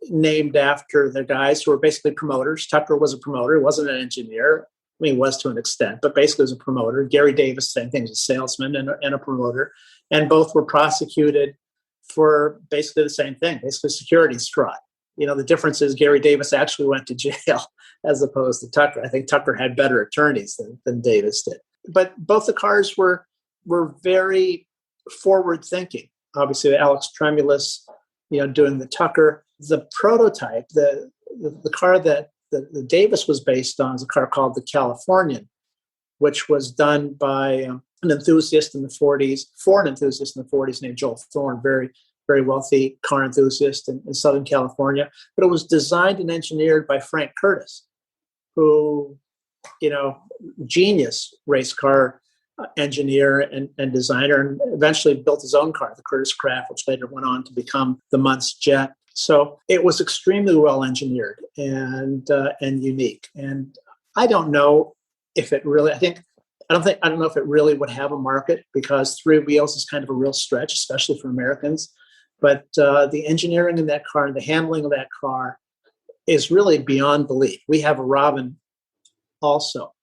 named after the guys who were basically promoters. Tucker was a promoter. He wasn't an engineer. I mean, he was to an extent, but basically was a promoter. Gary Davis, same thing, was a salesman and a promoter. And both were prosecuted for basically the same thing, basically securities fraud. The difference is Gary Davis actually went to jail as opposed to Tucker. I think Tucker had better attorneys than Davis did. But both the cars were very forward thinking. Obviously, Alex Tremulous, doing the Tucker. The prototype, the car that the Davis was based on is a car called the Californian, which was done by an enthusiast in the 40s, for an enthusiast in the 40s named Joel Thorne, very, very wealthy car enthusiast in Southern California. But it was designed and engineered by Frank Curtis, who, genius race car engineer and designer, and eventually built his own car, the Curtis Craft, which later went on to become the Muntz Jet. So it was extremely well engineered and unique. And I don't know if it really. I don't know if it really would have a market, because three wheels is kind of a real stretch, especially for Americans. But the engineering in that car and the handling of that car is really beyond belief. We have a Robin also.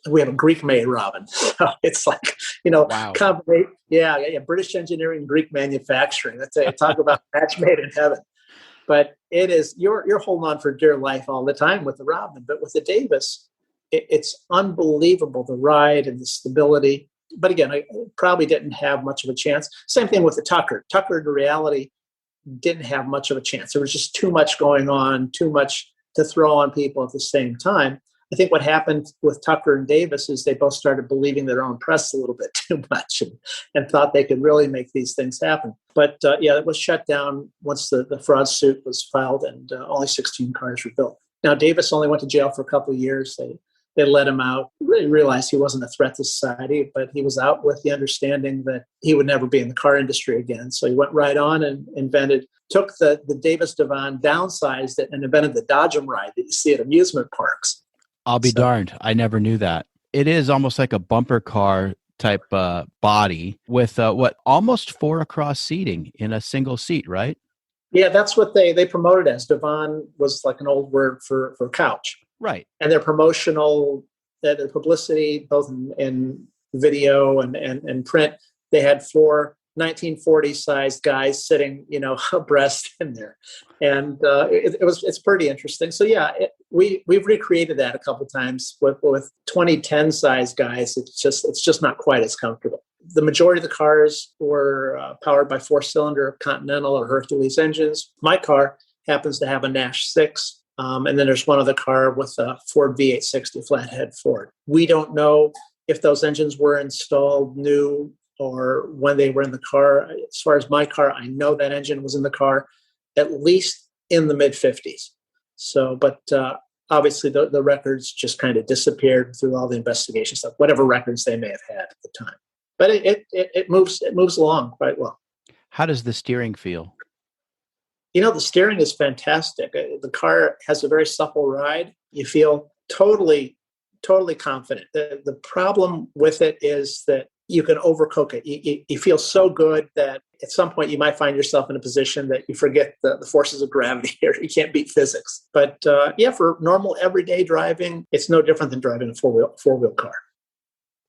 We have a Greek-made Robin. So it's like, Wow. British engineering, Greek manufacturing. That's a talk about match made in heaven. But it is, you're holding on for dear life all the time with the Robin. But with the Davis, it's unbelievable, the ride and the stability. But again, I probably didn't have much of a chance. Same thing with the Tucker. Tucker, in reality, didn't have much of a chance. There was just too much going on, too much to throw on people at the same time. I think what happened with Tucker and Davis is they both started believing their own press a little bit too much and thought they could really make these things happen. But it was shut down once the fraud suit was filed, and only 16 cars were built. Now, Davis only went to jail for a couple of years. They let him out, really realized he wasn't a threat to society, but he was out with the understanding that he would never be in the car industry again. So he went right on and took the Davis Divan, downsized it, and invented the Dodgem ride that you see at amusement parks. I'll be darned. I never knew that. It is almost like a bumper car type body with almost 4 across seating in a single seat, right? Yeah, that's what they promoted as. Divan was like an old word for couch. Right. And their promotional, their publicity, both in video and print, they had 4 1940-sized guys sitting, abreast in there, and it's pretty interesting. So we've recreated that a couple of times with 2010-sized guys. It's just not quite as comfortable. The majority of the cars were powered by 4-cylinder Continental or Hercules engines. My car happens to have a Nash 6. And then there's one other car with a Ford V860 flathead Ford. We don't know if those engines were installed new or when they were in the car. As far as my car, I know that engine was in the car at least in the mid-50s. So, but obviously the records just kind of disappeared through all the investigation stuff, whatever records they may have had at the time. But it moves along quite well. How does the steering feel? The steering is fantastic. The car has a very supple ride. You feel totally confident. The problem with it is that you can overcook it. You feel so good that at some point you might find yourself in a position that you forget the forces of gravity or you can't beat physics. But for normal everyday driving, it's no different than driving a four-wheel car.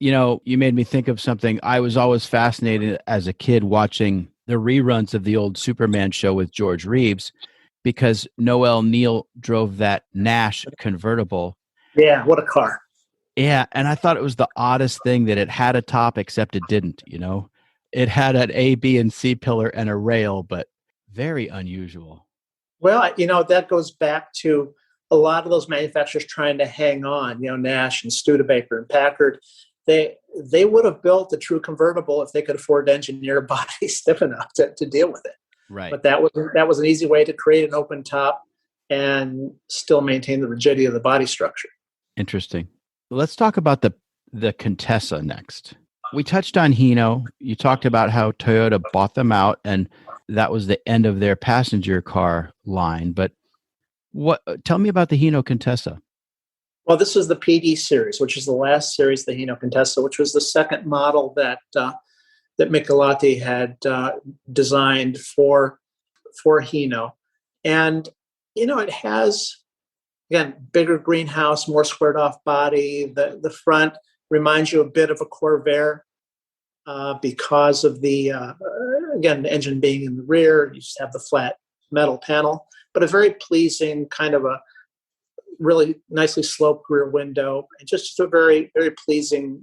You made me think of something. I was always fascinated as a kid watching the reruns of the old Superman show with George Reeves, because Noel Neill drove that Nash convertible. Yeah, what a car. Yeah, and I thought it was the oddest thing that it had a top except it didn't, It had an A, B, and C pillar and a rail, but very unusual. Well, that goes back to a lot of those manufacturers trying to hang on, Nash and Studebaker and Packard. They would have built a true convertible if they could afford to engineer a body stiff enough to deal with it. Right. But that was an easy way to create an open top and still maintain the rigidity of the body structure. Interesting. Let's talk about the Contessa next. We touched on Hino. You talked about how Toyota bought them out, and that was the end of their passenger car line. But tell me about the Hino Contessa. Well, this is the PD series, which is the last series, the Hino Contessa, which was the second model that Michelotti had designed for Hino. And, it has, again, bigger greenhouse, more squared off body. The front reminds you a bit of a Corvair because of the engine being in the rear. You just have the flat metal panel, but a very pleasing kind of a really nicely sloped rear window, and just a very, very pleasing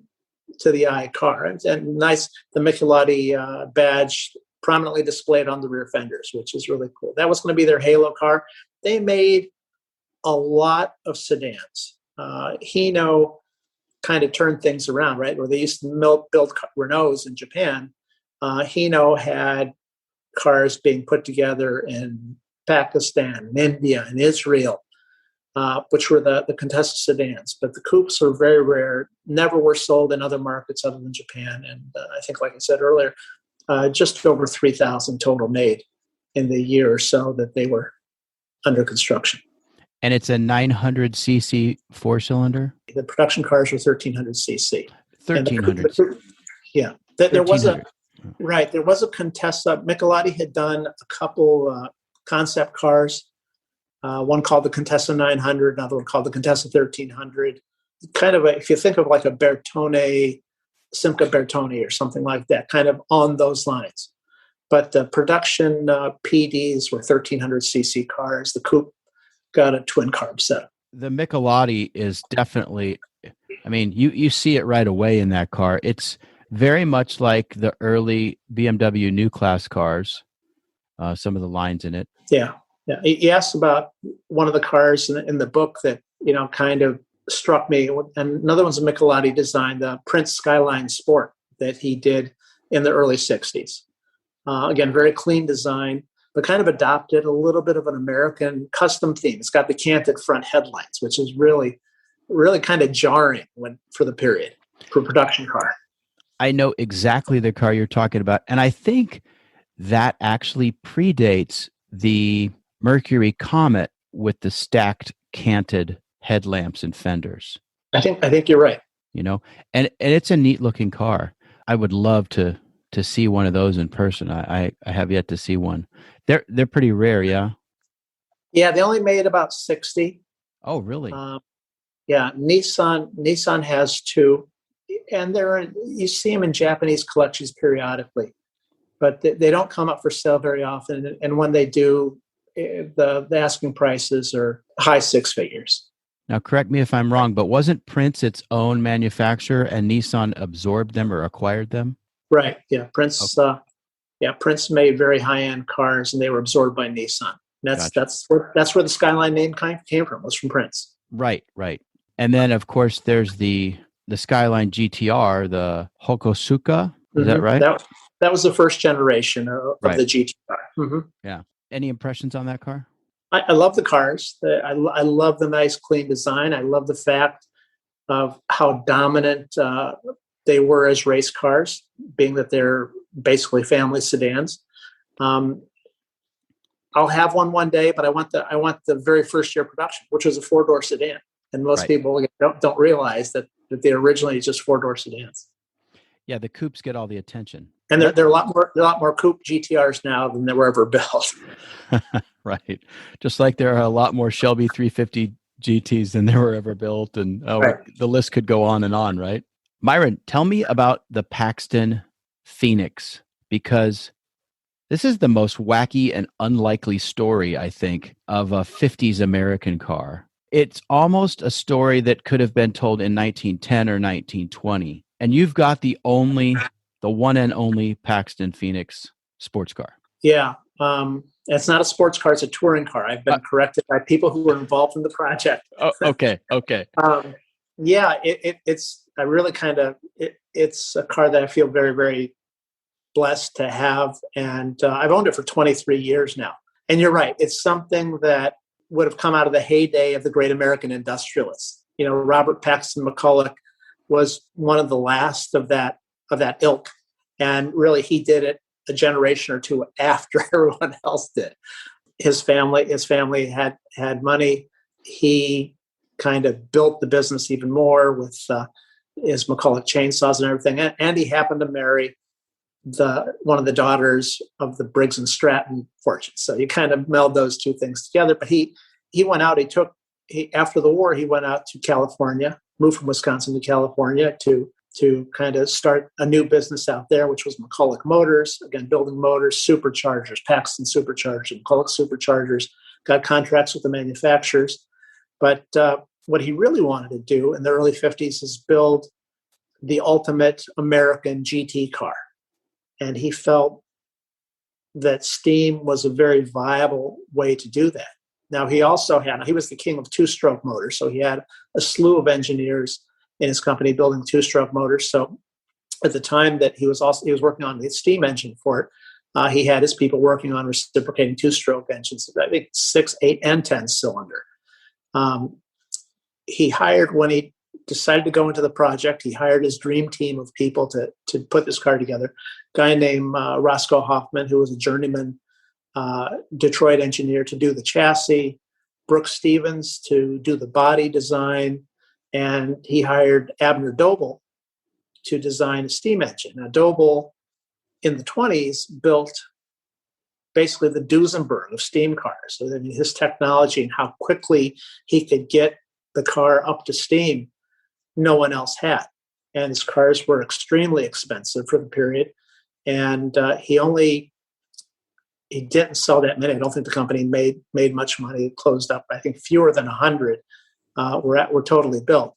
to the eye car. And nice, the Michelotti badge prominently displayed on the rear fenders, which is really cool. That was going to be their halo car. They made a lot of sedans. Hino kind of turned things around, right? Where they used to build Renaults in Japan. Hino had cars being put together in Pakistan, and India, and Israel, which were the Contessa sedans. But the coupes are very rare, never were sold in other markets other than Japan. And I think, like I said earlier, just over 3,000 total made in the year or so that they were under construction. And it's a 900cc four-cylinder? The production cars were 1,300cc. 1,300. Yeah. There was a Contessa. Michelotti had done a couple concept cars, one called the Contessa 900, another one called the Contessa 1,300. Kind of, if you think of like a Bertone, Simca Bertone or something like that, kind of on those lines. But the production PDs were 1,300cc cars. The coupe got a twin carb setup. The Michelotti is definitely, I mean, you see it right away in that car. It's very much like the early BMW new class cars, some of the lines in it. Yeah. He asked about one of the cars in the book that, kind of struck me. And another one's a Michelotti design, the Prince Skyline Sport that he did in the early 60s. Again, very clean design, but kind of adopted a little bit of an American custom theme. It's got the canted front headlights, which is really, really kind of jarring for the period, for a production car. I know exactly the car you're talking about. And I think that actually predates the Mercury Comet with the stacked canted headlamps and fenders. I think you're right. And it's a neat looking car. I would love to see one of those in person. I have yet to see one. They're pretty rare, yeah? Yeah, they only made about 60. Oh, really? Yeah, Nissan has two, and you see them in Japanese collections periodically, but they don't come up for sale very often. And when they do, the asking prices are high six figures. Now, correct me if I'm wrong, but wasn't Prince its own manufacturer and Nissan absorbed them or acquired them? Right. Yeah. Prince. Okay. Prince made very high-end cars, and they were absorbed by Nissan. And that's where the Skyline name came from. Was from Prince. Right. And then, of course, there's the Skyline GTR, the Hokosuka. Is that right? That was the first generation of the GTR. Mm-hmm. Yeah. Any impressions on that car? I love the cars. I love the nice, clean design. I love the fact of how dominant they were as race cars, being that they're basically family sedans. I'll have one day, but I want the very first year production, which was a 4-door sedan. And most people don't realize that they originally just 4-door sedans. Yeah, the coupes get all the attention. And there are a lot more coupe GTRs now than they were ever built. Right. Just like there are a lot more Shelby 350 GTs than there were ever built. And the list could go on and on, right? Myron, tell me about the Paxton Phoenix, because this is the most wacky and unlikely story, I think, of a 50s American car. It's almost a story that could have been told in 1910 or 1920. And you've got the one and only Paxton Phoenix sports car. Yeah. It's not a sports car. It's a touring car. I've been corrected by people who were involved in the project. Oh, okay. Yeah, it's a car that I feel very, very blessed to have. And I've owned it for 23 years now. And you're right. It's something that would have come out of the heyday of the great American industrialists. Robert Paxton McCulloch was one of the last of that ilk. And really, he did it a generation or two after everyone else did. His family had money. He kind of built the business even more with his McCulloch chainsaws and everything. And he happened to marry one of the daughters of the Briggs and Stratton fortune. So you kind of meld those two things together. But he went out. After the war, he went out to California, moved from Wisconsin to California to kind of start a new business out there, which was McCulloch Motors, again, building motors, superchargers, Paxton superchargers, McCulloch superchargers, got contracts with the manufacturers. But what he really wanted to do in the early 50s is build the ultimate American GT car. And he felt that steam was a very viable way to do that. Now, he was the king of two-stroke motors, so he had a slew of engineers in his company building two-stroke motors. So at the time that he was working on the steam engine for it, he had his people working on reciprocating two-stroke engines, I think 6, 8, and 10 cylinder. He hired, when he decided to go into the project, he hired his dream team of people to put this car together. A guy named Roscoe Hoffman, who was a journeyman Detroit engineer, to do the chassis, Brooks Stevens to do the body design, and he hired Abner Doble to design a steam engine. Now, Doble in the 20s built basically the Duesenberg of steam cars. So, I mean, his technology and how quickly he could get the car up to steam, no one else had. And his cars were extremely expensive for the period. And he didn't sell that many. I don't think the company made much money. It closed up. I think fewer than 100 were totally built,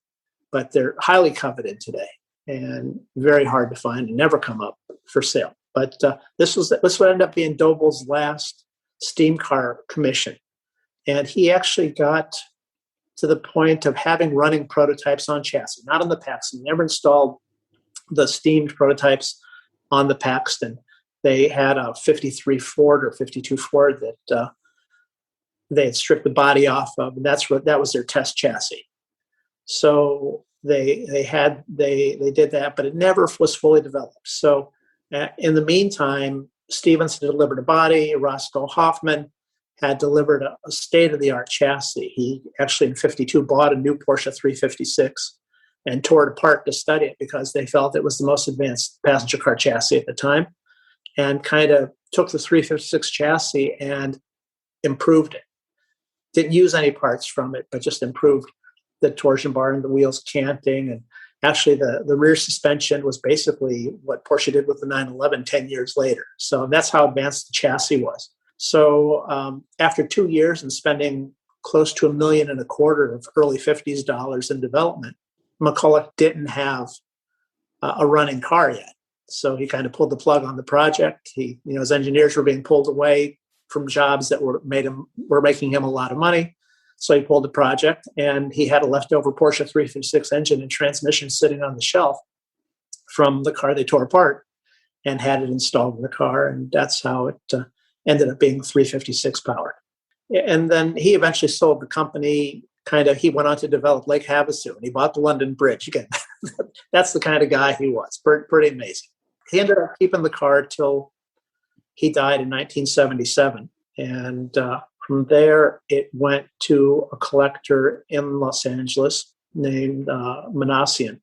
but they're highly coveted today and very hard to find and never come up for sale. But this would end up being Doble's last steam car commission. And he actually got to the point of having running prototypes on chassis, not on the Paxton. He never installed the steamed prototypes on the Paxton. They had a 53 Ford or 52 Ford that they had stripped the body off of, and that was their test chassis. So they did that, but it never was fully developed. So in the meantime, Stevens delivered a body. Roscoe Hoffman had delivered a state-of-the-art chassis. He actually in 52 bought a new Porsche 356 and tore it apart to study it because they felt it was the most advanced passenger car chassis at the time, and kind of took the 356 chassis and improved it. Didn't use any parts from it, but just improved the torsion bar and the wheels canting. And actually the rear suspension was basically what Porsche did with the 911 10 years later. So that's how advanced the chassis was. So after 2 years and spending close to $1.25 million of early 50s dollars in development, McCulloch didn't have a running car yet. So he kind of pulled the plug on the project. His engineers were being pulled away from jobs that were making him a lot of money. So he pulled the project, and he had a leftover Porsche 356 engine and transmission sitting on the shelf from the car they tore apart, and had it installed in the car. And that's how it ended up being 356 powered. And then he eventually sold the company. He went on to develop Lake Havasu, and he bought the London Bridge. Again, that's the kind of guy he was. Pretty amazing. He ended up keeping the car till he died in 1977. And from there, it went to a collector in Los Angeles named Manassian,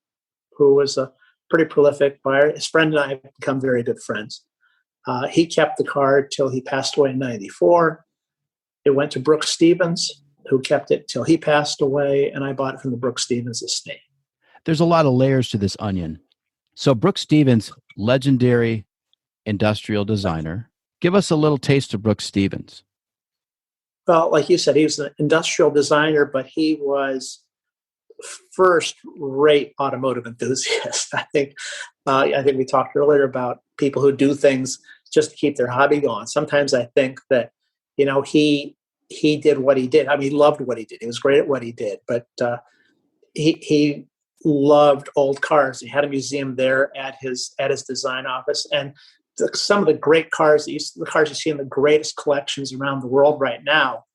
who was a pretty prolific buyer. His friend and I have become very good friends. He kept the car till he passed away in 94. It went to Brooks Stevens, who kept it till he passed away, and I bought it from the Brooks Stevens estate. There's a lot of layers to this onion. So Brooks Stevens, legendary industrial designer. Give us a little taste of Brooks Stevens. Well, like you said, he was an industrial designer, but he was first-rate automotive enthusiast. I think we talked earlier about people who do things just to keep their hobby going. Sometimes I think that, he did what he did. I mean, he loved what he did. He was great at what he did, but he loved old cars. He had a museum there at his design office, and some of the great cars, the cars you see in the greatest collections around the world right now,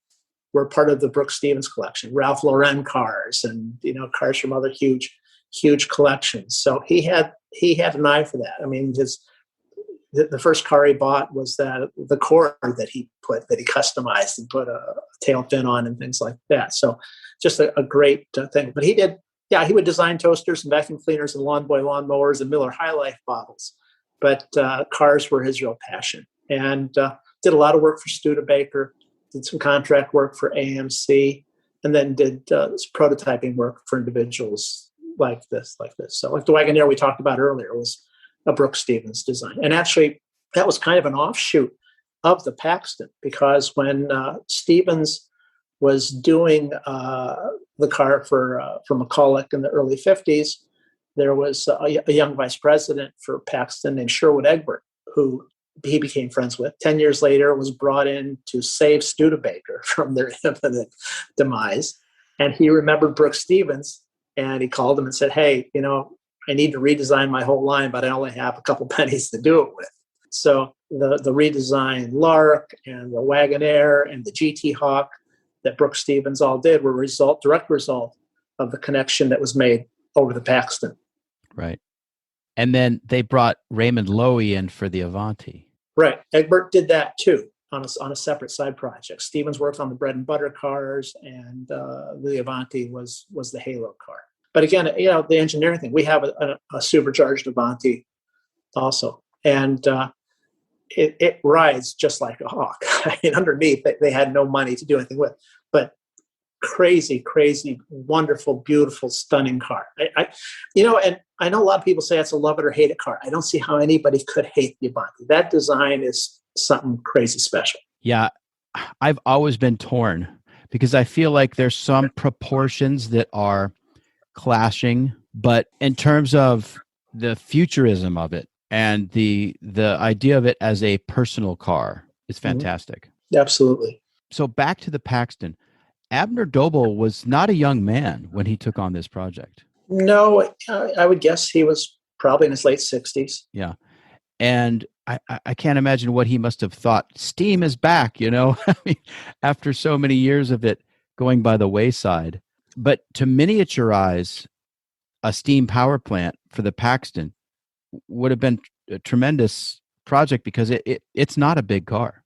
were part of the Brooks Stevens collection. Ralph Lauren cars, and cars from other huge collections. So he had an eye for that. I mean, the first car he bought was the Core that he customized and put a tail fin on and things like that. So just a great thing. But he would design toasters and vacuum cleaners and Lawn Boy lawnmowers and Miller High Life bottles. But cars were his real passion, and did a lot of work for Studebaker, did some contract work for AMC, and then did prototyping work for individuals like this. So like the Wagoneer we talked about earlier was a Brooks Stevens design. And actually, that was kind of an offshoot of the Paxton, because when Stevens was doing the car for McCulloch in the early 50s, there was a young vice president for Paxton named Sherwood Egbert, who he became friends with. 10 years later, was brought in to save Studebaker from their imminent demise. And he remembered Brooks Stevens, and he called him and said, "Hey, I need to redesign my whole line, but I only have a couple pennies to do it with." So the redesigned Lark and the Wagonaire and the GT Hawk that Brooks Stevens all did were direct result of the connection that was made over the Paxton. Right. And then they brought Raymond Loewy in for the Avanti. Right. Egbert did that too on a separate side project. Stevens worked on the bread and butter cars, and the Avanti was the halo car. But again, the engineering thing, we have a supercharged Avanti also. And it rides just like a Hawk. I mean, underneath, they had no money to do anything with. But crazy, wonderful, beautiful, stunning car. And I know a lot of people say it's a love it or hate it car. I don't see how anybody could hate the Avanti. That design is something crazy special. Yeah, I've always been torn because I feel like there's some proportions that are clashing, but in terms of the futurism of it and the idea of it as a personal car is fantastic. Mm-hmm. Absolutely. So back to the Paxton. Abner Doble was not a young man when he took on this project. No, I would guess he was probably in his late 60s. Yeah. And I can't imagine what he must have thought. Steam is back, I mean, after so many years of it going by the wayside. But to miniaturize a steam power plant for the Paxton would have been a tremendous project because it's not a big car.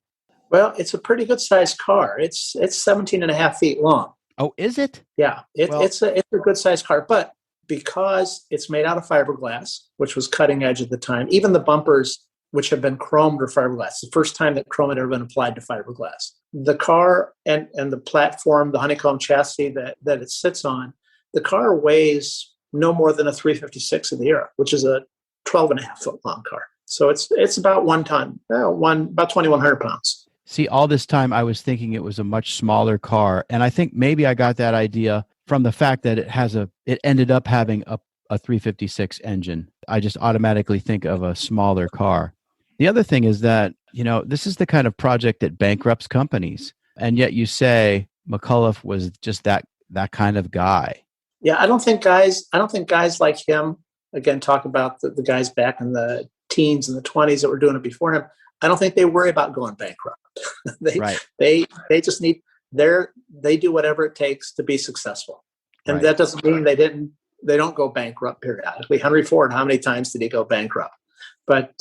Well, it's a pretty good sized car. It's 17 and a half feet long. Oh, is it? Yeah, it's a good sized car. But because it's made out of fiberglass, which was cutting edge at the time, even the bumpers, which have been chromed, are fiberglass. The first time that chrome had ever been applied to fiberglass. The car and the platform, the honeycomb chassis that it sits on, the car weighs no more than a 356 of the era, which is a 12 and a half foot long car. So it's about 1 ton, about 2,100 pounds. See, all this time I was thinking it was a much smaller car. And I think maybe I got that idea from the fact that it ended up having a 356 engine. I just automatically think of a smaller car. The other thing is that, this is the kind of project that bankrupts companies. And yet you say McCullough was just that kind of guy. Yeah, I don't think guys like him, again, talk about the guys back in the teens and the 20s that were doing it before him. I don't think they worry about going bankrupt. They just need they do whatever it takes to be successful. And that doesn't mean they don't go bankrupt periodically. Henry Ford, how many times did he go bankrupt? But,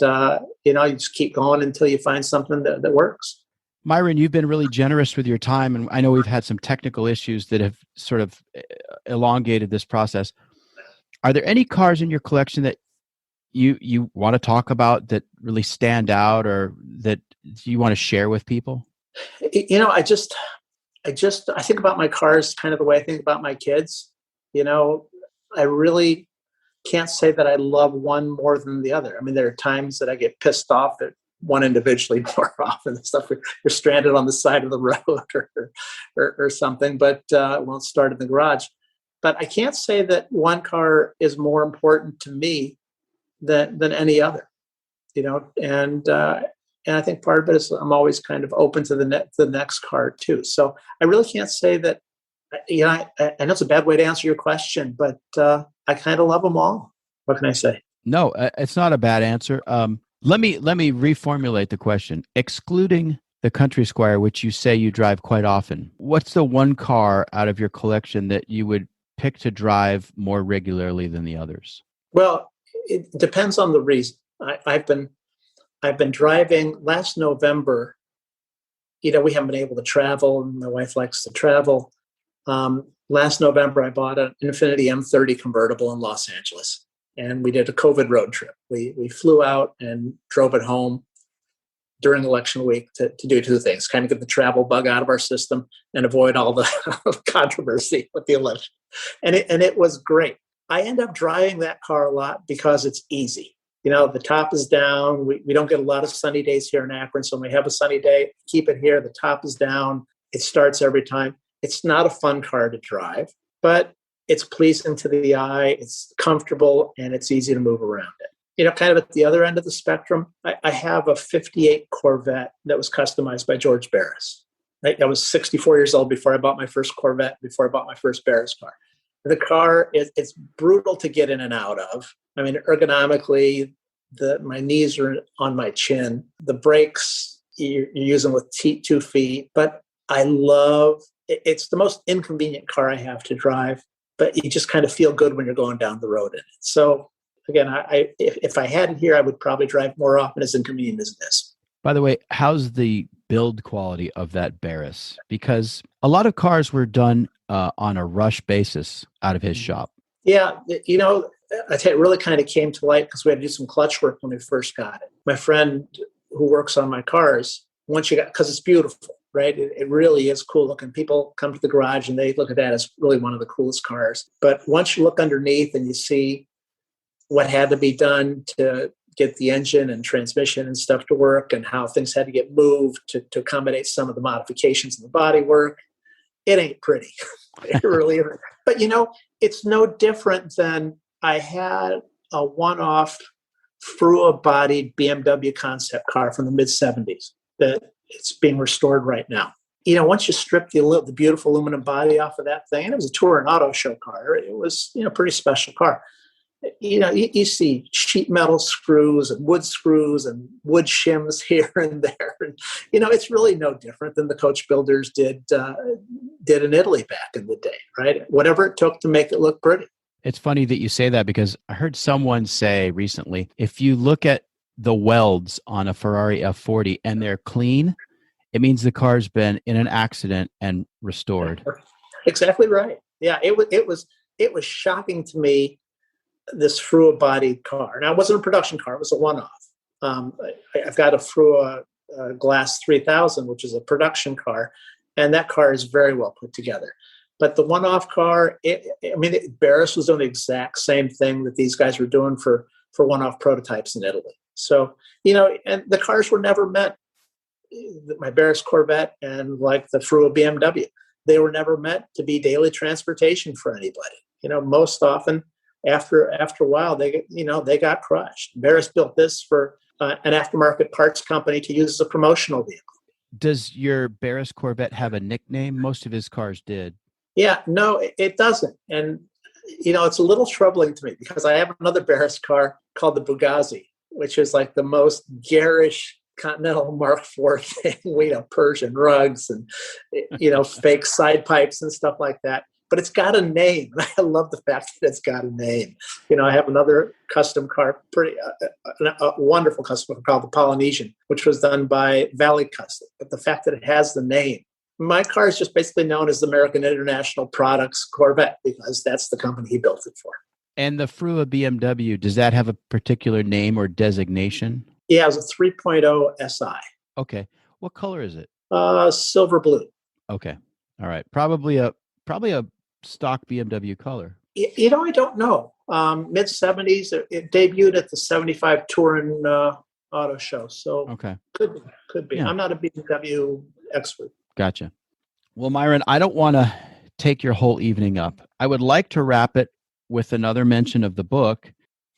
you just keep going until you find something that works. Myron, you've been really generous with your time, and I know we've had some technical issues that have sort of elongated this process. Are there any cars in your collection that you want to talk about that really stand out or that you want to share with people? I think about my cars kind of the way I think about my kids. I really can't say that I love one more than the other. I mean, there are times that I get pissed off at one individually more often than stuff. You're stranded on the side of the road or something, but won't start in the garage. But I can't say that one car is more important to me than any other, and I think part of it is I'm always kind of open to the next car too. So I really can't say that, I know it's a bad way to answer your question, but I kind of love them all. What can I say? No, it's not a bad answer. Let me reformulate the question. Excluding the Country Squire, which you say you drive quite often, what's the one car out of your collection that you would pick to drive more regularly than the others? Well, it depends on the reason. I've been driving. Last November, we haven't been able to travel, and my wife likes to travel. Last November, I bought an Infiniti M30 convertible in Los Angeles, and we did a COVID road trip. We flew out and drove it home during election week to do two things: kind of get the travel bug out of our system and avoid all the controversy with the election. And it was great. I end up driving that car a lot because it's easy. The top is down. We don't get a lot of sunny days here in Akron. So when we have a sunny day, keep it here. The top is down. It starts every time. It's not a fun car to drive, but it's pleasing to the eye. It's comfortable and it's easy to move around it. Kind of at the other end of the spectrum, I have a 58 Corvette that was customized by George Barris. I was 64 years old before I bought my first Corvette, before I bought my first Barris car. The car, it's brutal to get in and out of. I mean, ergonomically, my knees are on my chin. The brakes, you're using with 2 feet. But I love, it's the most inconvenient car I have to drive, but you just kind of feel good when you're going down the road in it. So again, if I had it here, I would probably drive more often, as inconvenient as it is. By the way, how's the build quality of that Barris? Because a lot of cars were done on a rush basis out of his shop. Yeah, I tell you, it really kind of came to light because we had to do some clutch work when we first got it. My friend who works on my cars, because it's beautiful, right? It really is cool looking. People come to the garage and they look at that as really one of the coolest cars. But once you look underneath and you see what had to be done to get the engine and transmission and stuff to work, and how things had to get moved to accommodate some of the modifications in the bodywork, it ain't pretty. It really isn't. But it's no different than I had a one-off Frua-bodied BMW concept car from the mid-'70s that it's being restored right now. Once you strip the beautiful aluminum body off of that thing, and it was a tour and auto show car, it was a pretty special car. You see sheet metal screws and wood shims here and there. And, it's really no different than the coach builders did in Italy back in the day, right? Whatever it took to make it look pretty. It's funny that you say that, because I heard someone say recently, if you look at the welds on a Ferrari F40 and they're clean, it means the car's been in an accident and restored. Exactly right. Yeah, it was shocking to me, this Frua-bodied car. Now, it wasn't a production car. It was a one-off. I've got a Frua Glass 3000, which is a production car, and that car is very well put together. But the one-off car, Barris was doing the exact same thing that these guys were doing for one-off prototypes in Italy. So, and the cars were never meant, my Barris Corvette and like the Frua BMW, they were never meant to be daily transportation for anybody. Most often, after a while, they got crushed. Barris built this for an aftermarket parts company to use as a promotional vehicle. Does your Barris Corvette have a nickname? Most of his cars did. Yeah, no, it doesn't. And, it's a little troubling to me because I have another Barris car called the Bugazzi, which is like the most garish Continental Mark IV thing, Persian rugs and, fake side pipes and stuff like that. But it's got a name. I love the fact that it's got a name. I have another custom car, a wonderful custom car called the Polynesian, which was done by Valley Custom. But the fact that it has the name, my car is just basically known as the American International Products Corvette because that's the company he built it for. And the Frua BMW, does that have a particular name or designation? Yeah, it was a 3.0 SI. Okay. What color is it? Silver blue. Okay. All right. Probably a stock BMW color. I don't know. Mid-'70s, it debuted at the 75 Touring Auto Show. So okay. Could be. Yeah. I'm not a BMW expert. Gotcha. Well, Myron, I don't want to take your whole evening up. I would like to wrap it with another mention of the book.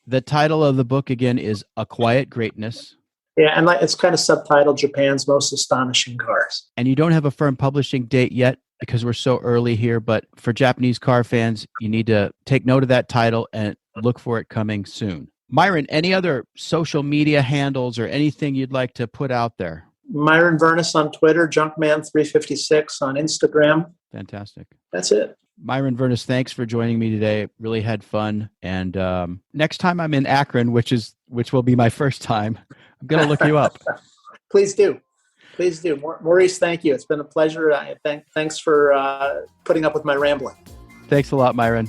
The title of the book, again, is A Quiet Greatness. Yeah, and it's kind of subtitled Japan's Most Astonishing Cars. And you don't have a firm publishing date yet because we're so early here, but for Japanese car fans, you need to take note of that title and look for it coming soon. Myron, any other social media handles or anything you'd like to put out there? Myron Vernis on Twitter, Junkman356 on Instagram. Fantastic. That's it. Myron Vernis, thanks for joining me today. Really had fun. And next time I'm in Akron, which will be my first time, I'm going to look you up. Please do. Maurice, thank you. It's been a pleasure. Thanks for putting up with my rambling. Thanks a lot, Myron.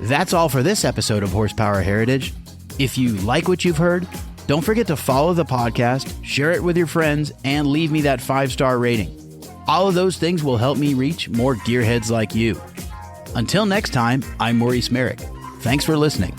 That's all for this episode of Horsepower Heritage. If you like what you've heard, don't forget to follow the podcast, share it with your friends, and leave me that 5-star rating. All of those things will help me reach more gearheads like you. Until next time, I'm Maurice Merrick. Thanks for listening.